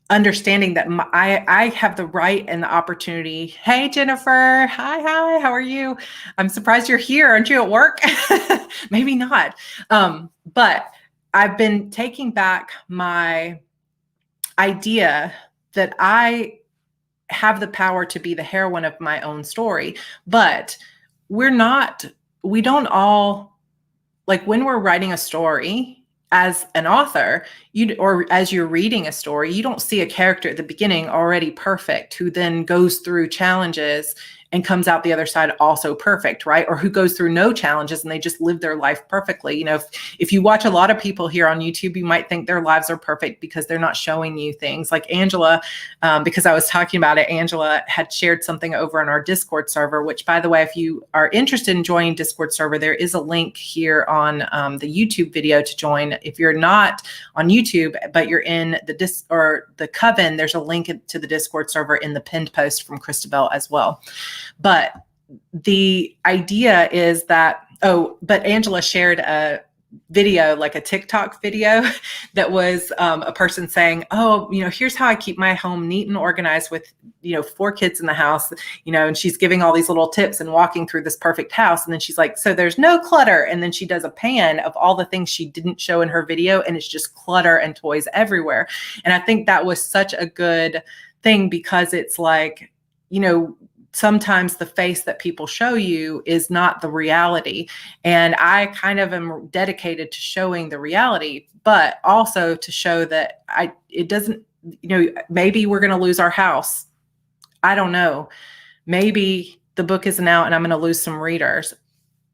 understanding that I have the right and the opportunity. Hey, Jennifer. Hi. How are you? I'm surprised you're here. Aren't you at work? Maybe not. But I've been taking back my idea that I have the power to be the heroine of my own story. But we don't all, like, when we're writing a story as an author, or as you're reading a story, you don't see a character at the beginning already perfect who then goes through challenges and comes out the other side also perfect, right? Or who goes through no challenges and they just live their life perfectly. If you watch a lot of people here on YouTube, you might think their lives are perfect because they're not showing you things. Like Angela, because I was talking about it, Angela had shared something over in our Discord server, which, by the way, if you are interested in joining Discord server, there is a link here on the YouTube video to join. If you're not on YouTube, but you're in the Coven, there's a link to the Discord server in the pinned post from Christabel as well. But the idea is that, but Angela shared a video, like a TikTok video that was a person saying, oh, here's how I keep my home neat and organized with, 4 kids in the house, and she's giving all these little tips and walking through this perfect house. And then she's like, so there's no clutter. And then she does a pan of all the things she didn't show in her video, and it's just clutter and toys everywhere. And I think that was such a good thing, because it's like, sometimes the face that people show you is not the reality. And I kind of am dedicated to showing the reality, but also to show that it doesn't, maybe we're going to lose our house. I don't know. Maybe the book isn't out and I'm going to lose some readers.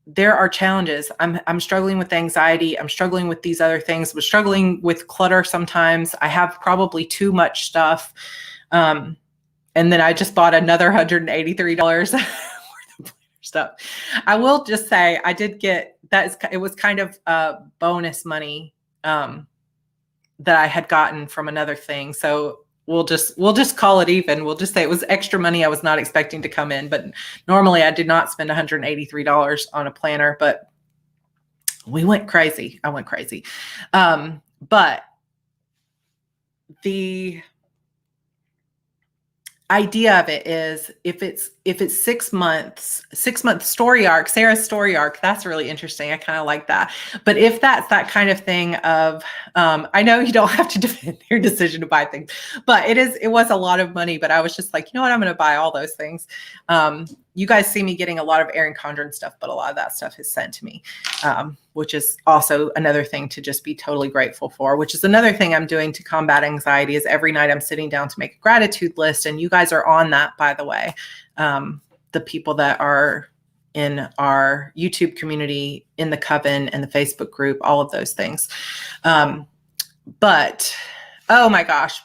There are challenges. I'm struggling with anxiety. I'm struggling with these other things. I'm struggling with clutter sometimes. I have probably too much stuff. And then I just bought another $183 worth of stuff. I will just say I did get it was kind of bonus money that I had gotten from another thing. So we'll just call it even. We'll just say it was extra money I was not expecting to come in. But normally I did not spend $183 on a planner, but we went crazy. I went crazy. But the idea of it is, if it's 6 months, 6-month story arc, Sarah's story arc, that's really interesting. I kind of like that. But if that's that kind of thing of, I know you don't have to defend your decision to buy things, but it was a lot of money. But I was just like, you know what, I'm going to buy all those things. You guys see me getting a lot of Erin Condren stuff, but a lot of that stuff is sent to me, which is also another thing to just be totally grateful for, which is another thing I'm doing to combat anxiety, is every night I'm sitting down to make a gratitude list. And you guys are on that, by the way. The people that are in our YouTube community, in the Coven and the Facebook group, all of those things. But, oh my gosh,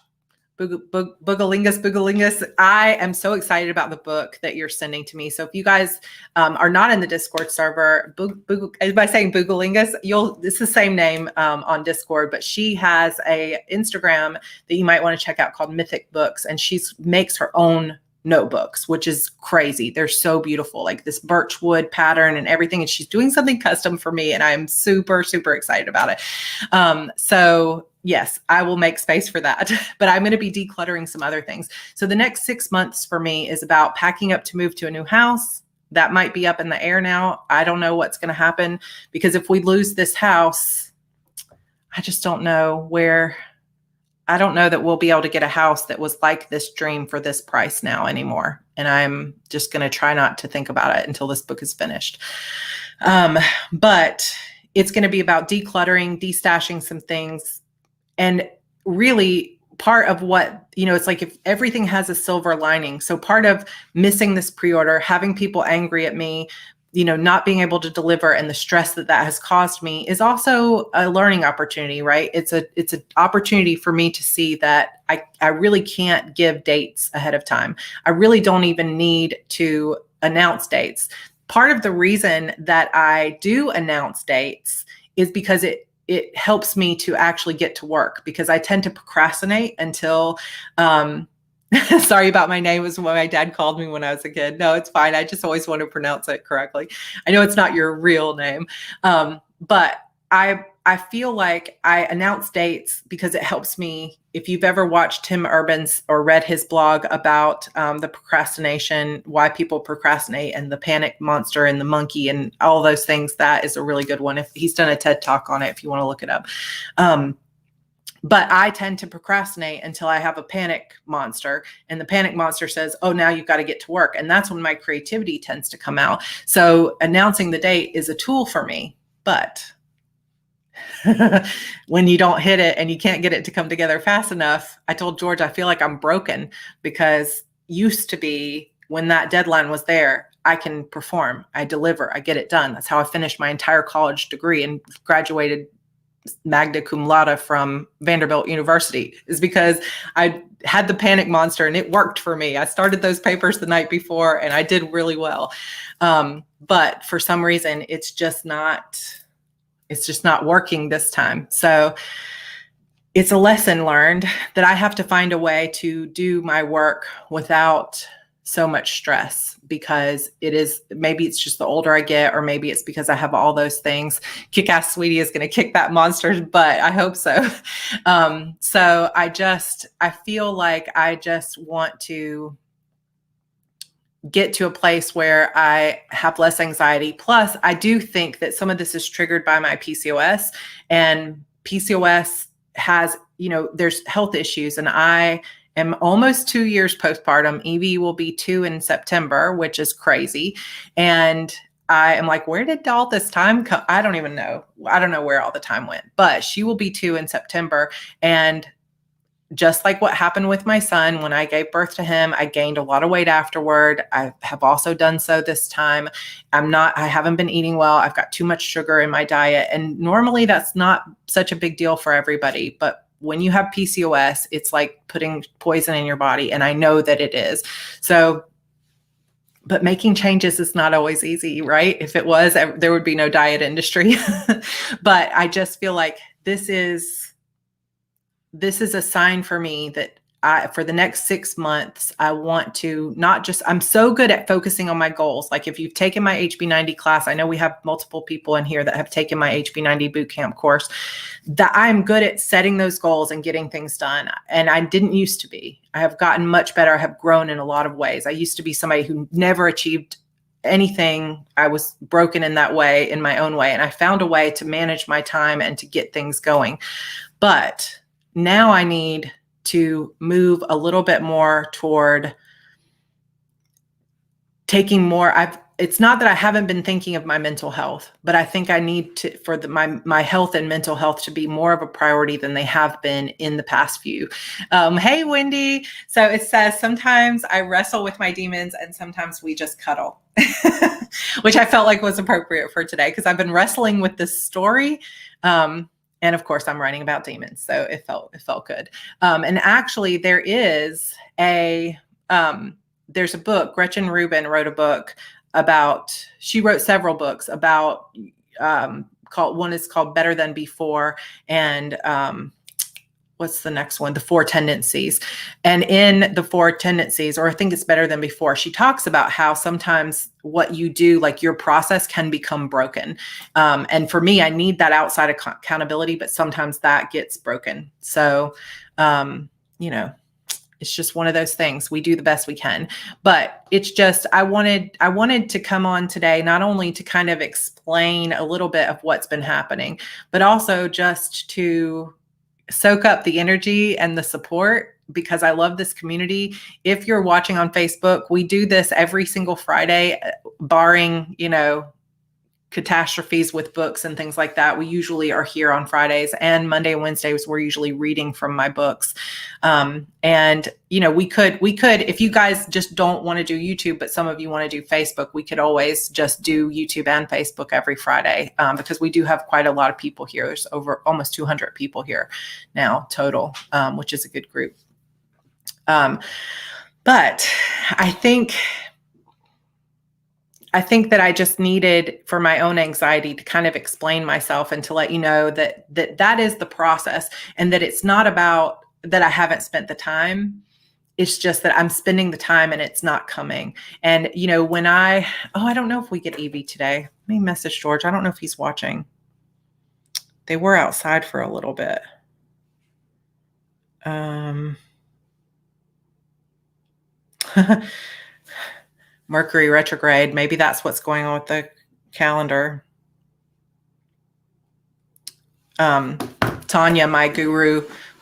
Boogalingus. I am so excited about the book that you're sending to me. So if you guys are not in the Discord server, by saying Boogalingus, it's the same name on Discord, but she has a Instagram that you might want to check out called Mythic Books, and she makes her own notebooks, which is crazy. They're so beautiful, like this birch wood pattern and everything. And she's doing something custom for me, and I'm super, super excited about it. So yes, I will make space for that, but I'm going to be decluttering some other things. So the next 6 months for me is about packing up to move to a new house. That might be up in the air now. I don't know what's going to happen, because if we lose this house, I just don't know where. I don't know that we'll be able to get a house that was like this dream for this price now anymore. And I'm just going to try not to think about it until this book is finished. But it's going to be about decluttering, destashing some things. And really part of what, it's like, if everything has a silver lining. So part of missing this pre-order, having people angry at me, not being able to deliver, and the stress that has caused me, is also a learning opportunity, right? It's an opportunity for me to see that I really can't give dates ahead of time. I really don't even need to announce dates. Part of the reason that I do announce dates is because it helps me to actually get to work, because I tend to procrastinate until, sorry about my name, was what my dad called me when I was a kid. No, it's fine. I just always want to pronounce it correctly. I know it's not your real name. But I feel like I announce dates because it helps me. If you've ever watched Tim Urban's or read his blog about the procrastination, why people procrastinate, and the panic monster and the monkey and all those things, that is a really good one. If he's done a TED talk on it, if you want to look it up. But I tend to procrastinate until I have a panic monster, and the panic monster says, oh, now you've got to get to work. And that's when my creativity tends to come out. So announcing the date is a tool for me. But when you don't hit it and you can't get it to come together fast enough, I told George, I feel like I'm broken, because used to be, when that deadline was there, I can perform, I deliver, I get it done. That's how I finished my entire college degree and graduated magna cum laude from Vanderbilt University, is because I had the panic monster and it worked for me. I started those papers the night before and I did really well. But for some reason, it's just not working this time. So it's a lesson learned that I have to find a way to do my work without so much stress because maybe it's just the older I get, or maybe it's because I have all those things. Kick-Ass Sweetie is going to kick that monster's butt. I hope so. So I feel like I just want to get to a place where I have less anxiety. Plus, I do think that some of this is triggered by my PCOS, and PCOS has, there's health issues, and I am almost 2 years postpartum. Evie will be 2 in September, which is crazy. And I am like, where did all this time come? I don't even know. I don't know where all the time went, but she will be 2 in September. And just like what happened with my son, when I gave birth to him, I gained a lot of weight afterward. I have also done so this time. I haven't been eating well. I've got too much sugar in my diet. And normally that's not such a big deal for everybody. But when you have PCOS, it's like putting poison in your body. And I know that it is. So, but making changes is not always easy, right? If it was, there would be no diet industry. But I just feel like this is a sign for me that for the next 6 months, I want to I'm so good at focusing on my goals. Like if you've taken my HB90 class, I know we have multiple people in here that have taken my HB90 bootcamp course, that I'm good at setting those goals and getting things done. And I didn't used to be. I have gotten much better. I have grown in a lot of ways. I used to be somebody who never achieved anything. I was broken in that way, in my own way. And I found a way to manage my time and to get things going. But now I need to move a little bit more toward taking more. It's not that I haven't been thinking of my mental health, but I think I need my health and mental health to be more of a priority than they have been in the past few. Hey, Wendy. So it says, sometimes I wrestle with my demons and sometimes we just cuddle, which I felt like was appropriate for today because I've been wrestling with this story. And of course, I'm writing about demons, so it felt good. And actually, there's a book. Gretchen Rubin wrote a book she wrote several books about one is called Better Than Before, and what's the next one? The 4 Tendencies. And in the 4 Tendencies, or I think it's Better Than Before, she talks about how sometimes what you do, like your process can become broken. And for me, I need that outside accountability, but sometimes that gets broken. So, it's just one of those things. We do the best we can, but it's just, I wanted to come on today, not only to kind of explain a little bit of what's been happening, but also just to soak up the energy and the support, because I love this community. If you're watching on Facebook, we do this every single Friday, barring, catastrophes with books and things like that. We usually are here on Fridays, and Monday and Wednesdays, we're usually reading from my books. And we could, if you guys just don't want to do YouTube, but some of you want to do Facebook, we could always just do YouTube and Facebook every Friday, because we do have quite a lot of people here. There's over almost 200 people here now total, which is a good group. But I think that I just needed, for my own anxiety, to kind of explain myself and to let you know that is the process, and that it's not about that I haven't spent the time. It's just that I'm spending the time and it's not coming. And, when I don't know if we get Evie today. Let me message George. I don't know if he's watching. They were outside for a little bit. Mercury retrograde. Maybe that's what's going on with the calendar. Tanya, my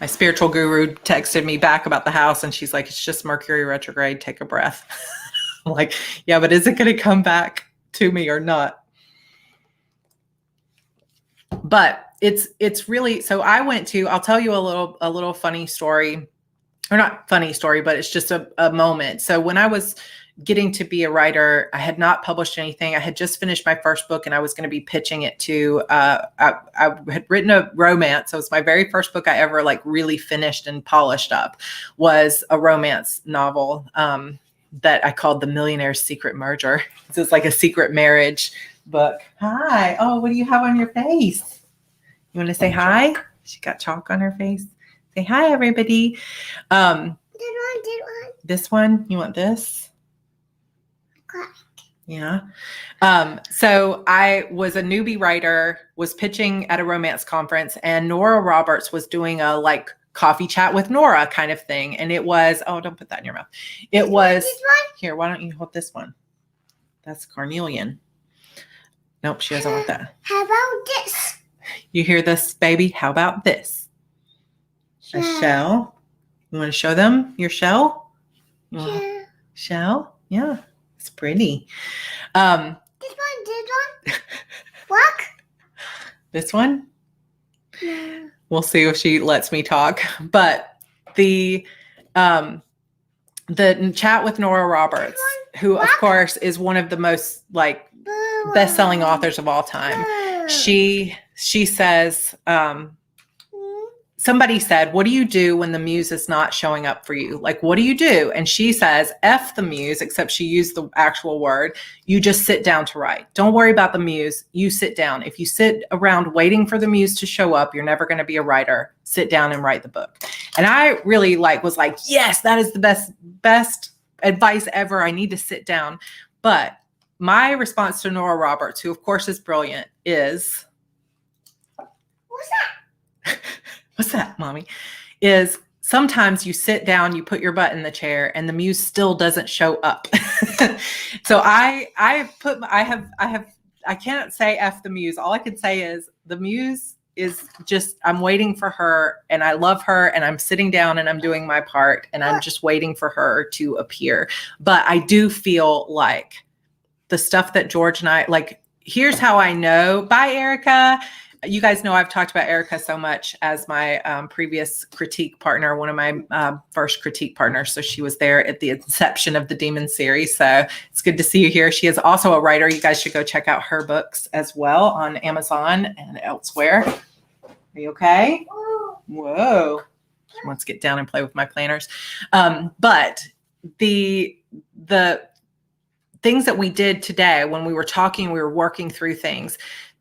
spiritual guru, texted me back about the house, and she's like, it's just Mercury retrograde. Take a breath. I'm like, yeah, but is it going to come back to me or not? But it's really, so I'll tell you a little funny story, or not funny story, but it's just a moment. So when I was getting to be a writer, I had not published anything. I had just finished my first book, and I was going to be pitching it to, I had written a romance. So it's my very first book I ever really finished and polished up, was a romance novel that I called The Millionaire's Secret Merger. So it's like a secret marriage book. Hi. Oh, what do you have on your face? You want to say hi? She got chalk on her face. Say hi, everybody. This one. You want this? Yeah. So I was a newbie writer, was pitching at a romance conference, and Nora Roberts was doing a like coffee chat with Nora kind of thing. And it was, oh, don't put that in your mouth. It was, here, why don't you hold this one? That's carnelian. Nope, she doesn't want that. How about this? You hear this, baby? How about this? A shell. You want to show them your shell? Shell? Yeah, it's pretty. This one. What? This one? No. We'll see if she lets me talk. But the chat with Nora Roberts, who of course is one of the most like best-selling authors of all time. She says, somebody said, what do you do when the muse is not showing up for you? Like, what do you do? And she says, F the muse, except she used the actual word. You just sit down to write. Don't worry about the muse. You sit down. If you sit around waiting for the muse to show up, you're never going to be a writer. Sit down and write the book. And I really was like, yes, that is the best advice ever. I need to sit down. But my response to Nora Roberts, who of course is brilliant, is, What's that? What's that, mommy? Is sometimes you sit down, you put your butt in the chair, and the muse still doesn't show up. So I can't say F the muse. All I can say is the muse is just, I'm waiting for her and I love her and I'm sitting down and I'm doing my part and I'm just waiting for her to appear. But I do feel like the stuff that George and I, like, here's how I know. Bye, Erica. You guys know I've talked about Erica so much as my previous critique partner, one of my first critique partners. So she was there at the inception of the Demon series. So it's good to see you here. She is also a writer. You guys should go check out her books as well on Amazon and elsewhere. Are you okay? Whoa. She wants to get down and play with my planners. But the things that we did today when we were talking, we were working through things.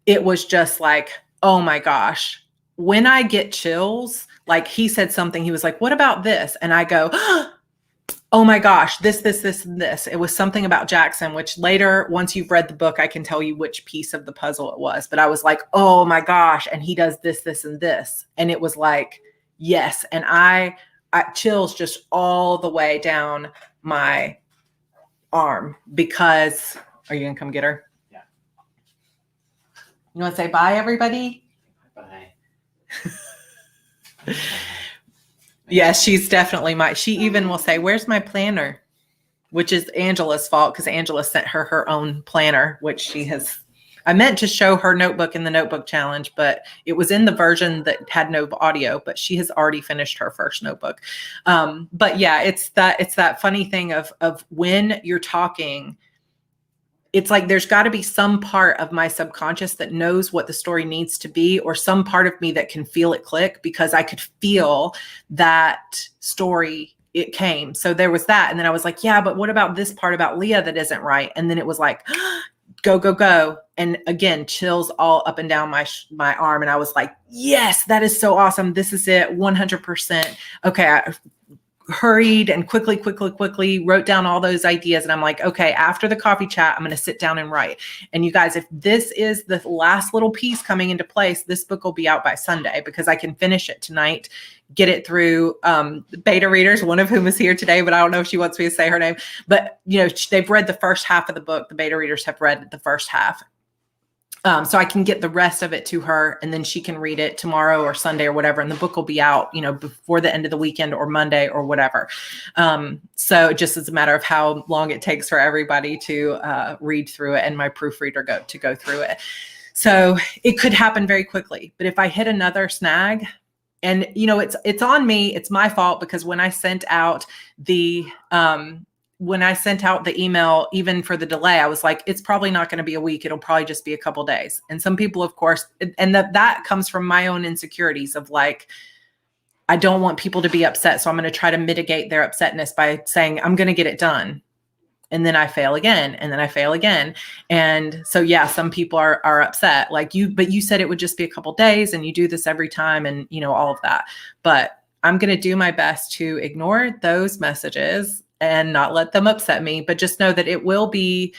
It was just like, oh my gosh, when I get chills, like he said something, he was like, what about this? And I go, oh my gosh, this, and this. It was something about Jackson, which later, once you've read the book, I can tell you which piece of the puzzle it was. But I was like, oh my gosh. And he does this, and this. And it was like, yes. And I chills just all the way down my arm because, are you going to come get her? You want to say bye, everybody? Bye. Yeah, she's definitely she even will say, where's my planner? Which is Angela's fault because Angela sent her own planner, which I meant to show her notebook in the notebook challenge, but it was in the version that had no audio, but she has already finished her first notebook. But yeah, it's that funny thing of when you're talking, it's like there's got to be some part of my subconscious that knows what the story needs to be, or some part of me that can feel it click because I could feel that story. It came. So there was that. And then I was like, yeah, but what about this part about Leah that isn't right? And then it was like, go. And again, chills all up and down my arm. And I was like, yes, that is so awesome. This is it. 100%. Okay. I hurried and quickly wrote down all those ideas. And I'm like, okay, after the coffee chat, I'm going to sit down and write. And you guys, if this is the last little piece coming into place, this book will be out by Sunday because I can finish it tonight, get it through beta readers, one of whom is here today, but I don't know if she wants me to say her name. But, they've read the first half of the book. The beta readers have read the first half. So I can get the rest of it to her and then she can read it tomorrow or Sunday or whatever. And the book will be out, before the end of the weekend or Monday or whatever. So it just is a matter of how long it takes for everybody to read through it and my proofreader to go through it. So it could happen very quickly. But if I hit another snag, and it's on me, it's my fault because when I sent out the email, even for the delay, I was like, it's probably not going to be a week. It'll probably just be a couple days. And some people, of course, and that comes from my own insecurities of like, I don't want people to be upset. So I'm going to try to mitigate their upsetness by saying, I'm going to get it done. And then I fail again. And then I fail again. And so, yeah, some people are upset like but you said it would just be a couple days and you do this every time and all of that. But I'm going to do my best to ignore those messages and not let them upset me, but just know that it will be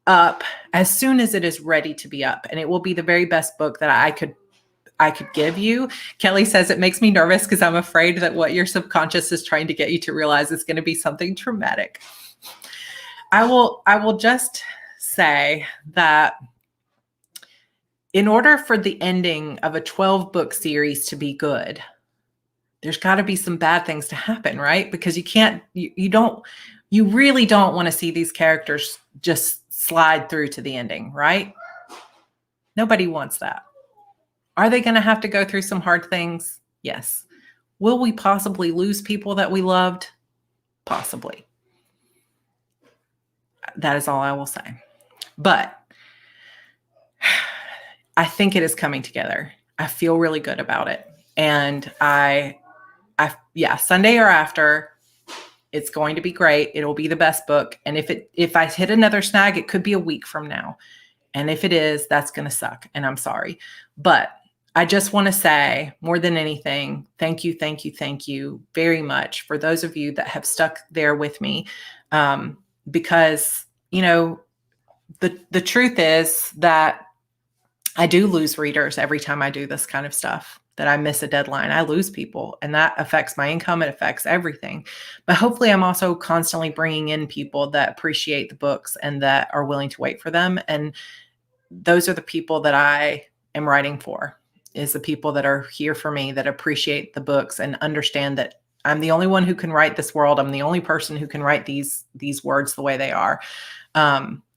up as soon as it is ready to be up. And it will be the very best book that I could give you. Kelly says it makes me nervous because I'm afraid that what your subconscious is trying to get you to realize is going to be something traumatic. I will just say that in order for the ending of a 12-book series to be good, there's got to be some bad things to happen, right? Because you really don't want to see these characters just slide through to the ending, right? Nobody wants that. Are they going to have to go through some hard things? Yes. Will we possibly lose people that we loved? Possibly. That is all I will say. But I think it is coming together. I feel really good about it. And Sunday or after, it's going to be great. It'll be the best book. And if I hit another snag, it could be a week from now. And if it is, that's going to suck. And I'm sorry. But I just want to say more than anything, thank you very much for those of you that have stuck there with me. Because, the truth is that I do lose readers every time I do this kind of stuff, that I miss a deadline. I lose people, and that affects my income. It affects everything. But hopefully I'm also constantly bringing in people that appreciate the books and that are willing to wait for them. And those are the people that I am writing for, is the people that are here for me, that appreciate the books and understand that I'm the only one who can write this world. I'm the only person who can write these words the way they are.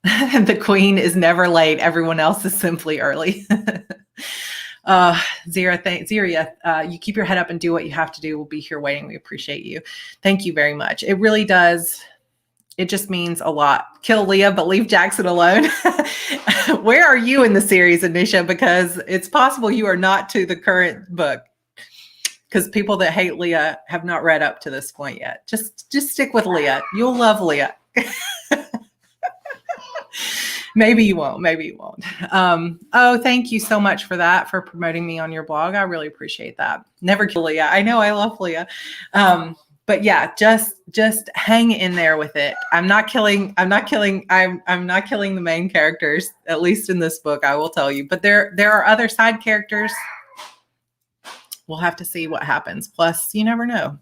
The queen is never late. Everyone else is simply early. Ziria, you keep your head up and do what you have to do. We'll be here waiting. We appreciate you. Thank you very much. It really does. It just means a lot. Kill Leah, but leave Jackson alone. Where are you in the series, Anisha? Because it's possible you are not to the current book. Because people that hate Leah have not read up to this point yet. Just stick with Leah. You'll love Leah. Maybe you won't. Oh, thank you so much for that, for promoting me on your blog. I really appreciate that. Never kill Leah. I know, I love Leah. But yeah, just hang in there with it. I'm not killing the main characters, at least in this book, I will tell you. But there are other side characters. We'll have to see what happens. Plus, you never know.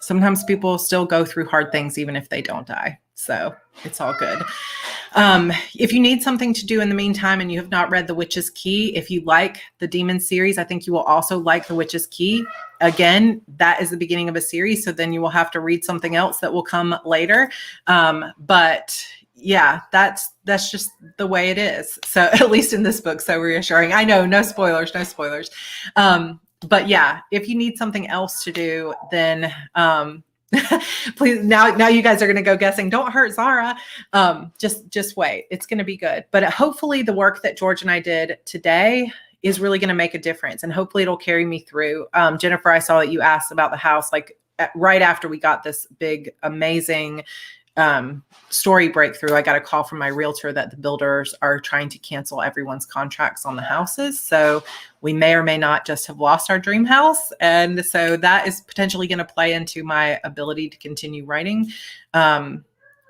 Sometimes people still go through hard things even if they don't die. So it's all good. If you need something to do in the meantime and you have not read The Witch's Key, if you like the Demon series, I think you will also like The Witch's Key. Again, that is the beginning of a series. So then you will have to read something else that will come later. But yeah, that's just the way it is. So at least in this book, so reassuring. I know, no spoilers. But yeah, if you need something else to do, then please, now you guys are going to go guessing. Don't hurt Zara. Just wait. It's going to be good. But hopefully the work that George and I did today is really going to make a difference. And hopefully it'll carry me through. Jennifer, I saw that you asked about the house, like right after we got this big, amazing story breakthrough. I got a call from my realtor that the builders are trying to cancel everyone's contracts on the houses. So we may or may not just have lost our dream house. And so that is potentially going to play into my ability to continue writing.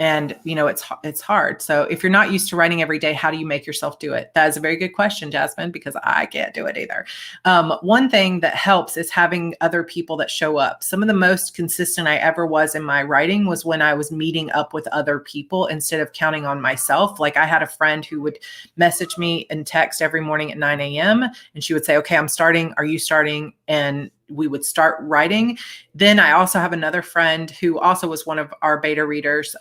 And it's hard. So if you're not used to writing every day, how do you make yourself do it? That is a very good question, Jasmine, because I can't do it either. One thing that helps is having other people that show up. Some of the most consistent I ever was in my writing was when I was meeting up with other people instead of counting on myself. Like I had a friend who would message me and text every morning at 9 a.m. and she would say, okay, I'm starting. Are you starting? And we would start writing. Then I also have another friend who also was one of our beta readers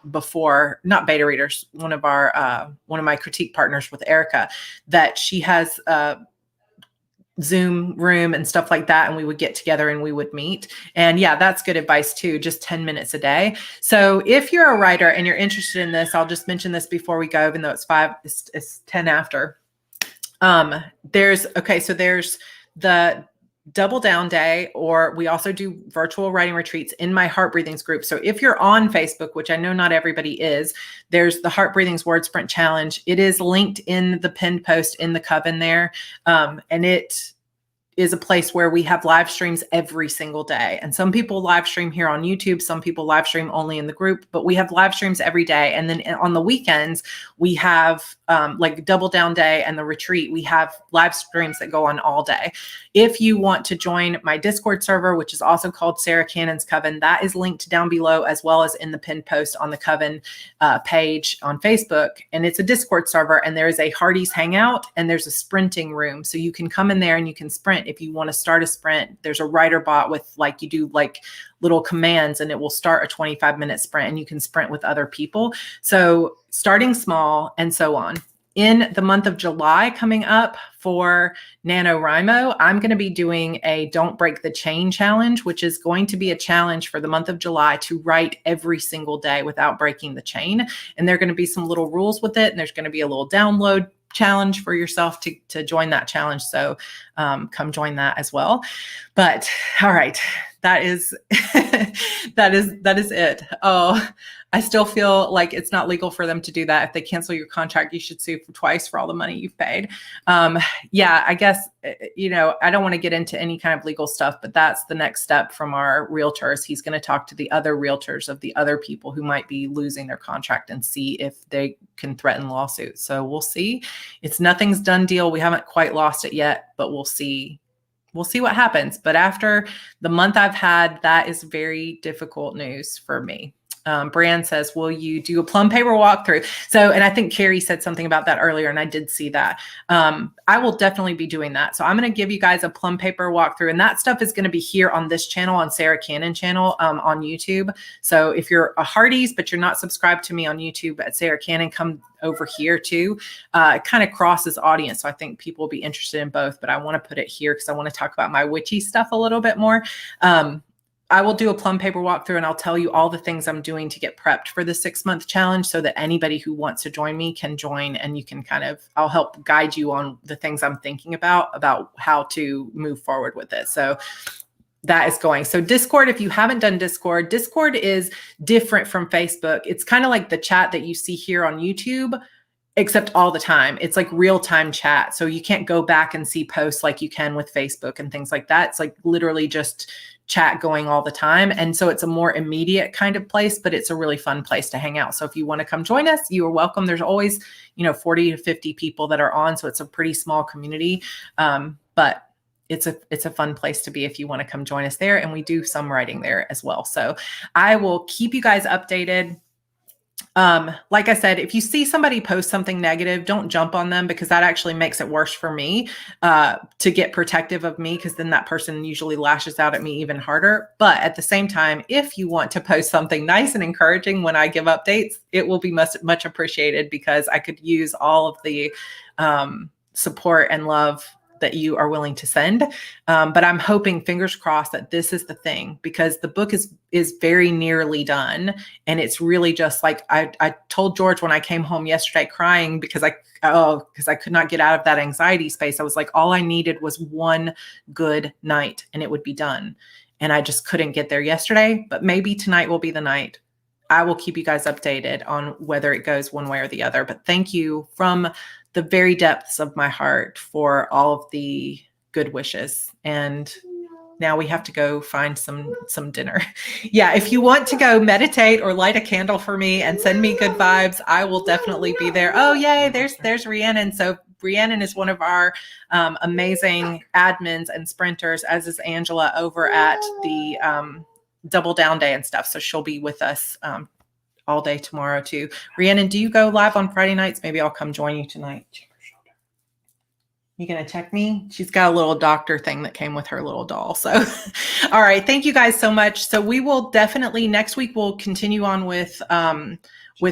before, not beta readers, one of my critique partners with Erica, that she has a Zoom room and stuff like that. And we would get together and we would meet. And yeah, that's good advice too. Just 10 minutes a day. So if you're a writer and you're interested in this, I'll just mention this before we go, even though it's 10 after. There's the Double Down Day, or we also do virtual writing retreats in my Heart Breathings group. So if you're on Facebook, which I know not everybody is, there's the Heart Breathings Word Sprint Challenge. It is linked in the pinned post in the coven there. And it is a place where we have live streams every single day. And some people live stream here on YouTube. Some people live stream only in the group, but we have live streams every day. And then on the weekends, we have like Double Down Day and the retreat. We have live streams that go on all day. If you want to join my Discord server, which is also called Sarah Cannon's Coven, that is linked down below, as well as in the pinned post on the Coven page on Facebook. And it's a Discord server, and there is a Hardee's Hangout, and there's a sprinting room. So you can come in there and you can sprint. If you want to start a sprint, there's a writer bot with like, you do like little commands and it will start a 25-minute sprint, and you can sprint with other people. So starting small and so on. In the month of July coming up for NaNoWriMo, I'm going to be doing a Don't Break the Chain challenge, which is going to be a challenge for the month of July to write every single day without breaking the chain. And there are going to be some little rules with it. And there's going to be a little download challenge for yourself to join that challenge. So come join that as well. But all right, that is that is it. Oh, I still feel like it's not legal for them to do that. If they cancel your contract, you should sue for twice for all the money you've paid. Yeah, I guess, you know, I don't want to get into any kind of legal stuff, but that's the next step from our realtors. He's going to talk to the other realtors of the other people who might be losing their contract and see if they can threaten lawsuits. So we'll see. It's nothing's done deal. We haven't quite lost it yet, but we'll see. We'll see what happens. But after the month I've had, that is very difficult news for me. Brian says, will you do a Plum paper walkthrough? So, and I think Carrie said something about that earlier, and I did see that. I will definitely be doing that. So I'm going to give you guys a Plum paper walkthrough, and that stuff is going to be here on this channel, on Sarah Cannon channel, on YouTube. So if you're a Hardee's, but you're not subscribed to me on YouTube at Sarah Cannon, come over here too. It kind of crosses audience. So I think people will be interested in both, but I want to put it here because I want to talk about my witchy stuff a little bit more. I will do a Plum paper walkthrough, and I'll tell you all the things I'm doing to get prepped for the 6-month challenge so that anybody who wants to join me can join, and you can I'll help guide you on the things I'm thinking about how to move forward with it. So that is going. So Discord, if you haven't done Discord is different from Facebook. It's kind of like the chat that you see here on YouTube, except all the time. It's like real-time chat. So you can't go back and see posts like you can with Facebook and things like that. It's like literally just chat going all the time. And so it's a more immediate kind of place, but it's a really fun place to hang out. So if you want to come join us, you are welcome. There's always, 40 to 50 people that are on. So it's a pretty small community. But it's a fun place to be if you want to come join us there. And we do some writing there as well. So I will keep you guys updated. Like I said, if you see somebody post something negative, don't jump on them, because that actually makes it worse for me, to get protective of me, because then that person usually lashes out at me even harder. But at the same time, if you want to post something nice and encouraging when I give updates, it will be much appreciated, because I could use all of the support and love that you are willing to send. But I'm hoping, fingers crossed, that this is the thing, because the book is very nearly done. And it's really just like, I told George when I came home yesterday crying because I could not get out of that anxiety space. I was like, all I needed was one good night and it would be done. And I just couldn't get there yesterday, but maybe tonight will be the night. I will keep you guys updated on whether it goes one way or the other. But thank you from the very depths of my heart for all of the good wishes. And now we have to go find some dinner. Yeah, if you want to go meditate or light a candle for me and send me good vibes, I will definitely be there. Oh, yay, there's Rhiannon. So Rhiannon is one of our amazing admins and sprinters, as is Angela over at the Double Down Day and stuff. So she'll be with us all day tomorrow too. Rhiannon, do you go live on Friday nights? Maybe I'll come join you tonight. You gonna check me? She's got a little doctor thing that came with her little doll. So, all right. Thank you guys so much. So we will definitely, next week, we'll continue on with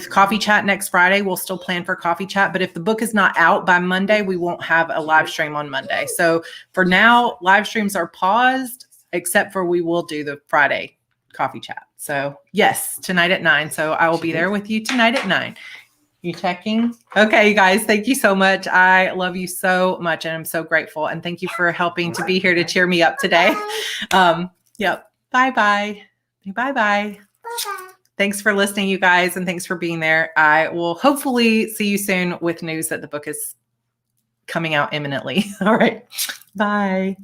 coffee chat next Friday. We'll still plan for coffee chat, but if the book is not out by Monday, we won't have a live stream on Monday. So for now, live streams are paused, except for we will do the Friday coffee chat. So yes, tonight at 9. So I will be there with you tonight at 9. You checking? Okay, you guys, thank you so much. I love you so much, and I'm so grateful. And thank you for helping to be here to cheer me up today. Yep. Bye-bye. Bye-bye. Bye-bye. Thanks for listening, you guys, and thanks for being there. I will hopefully see you soon with news that the book is coming out imminently. All right. Bye.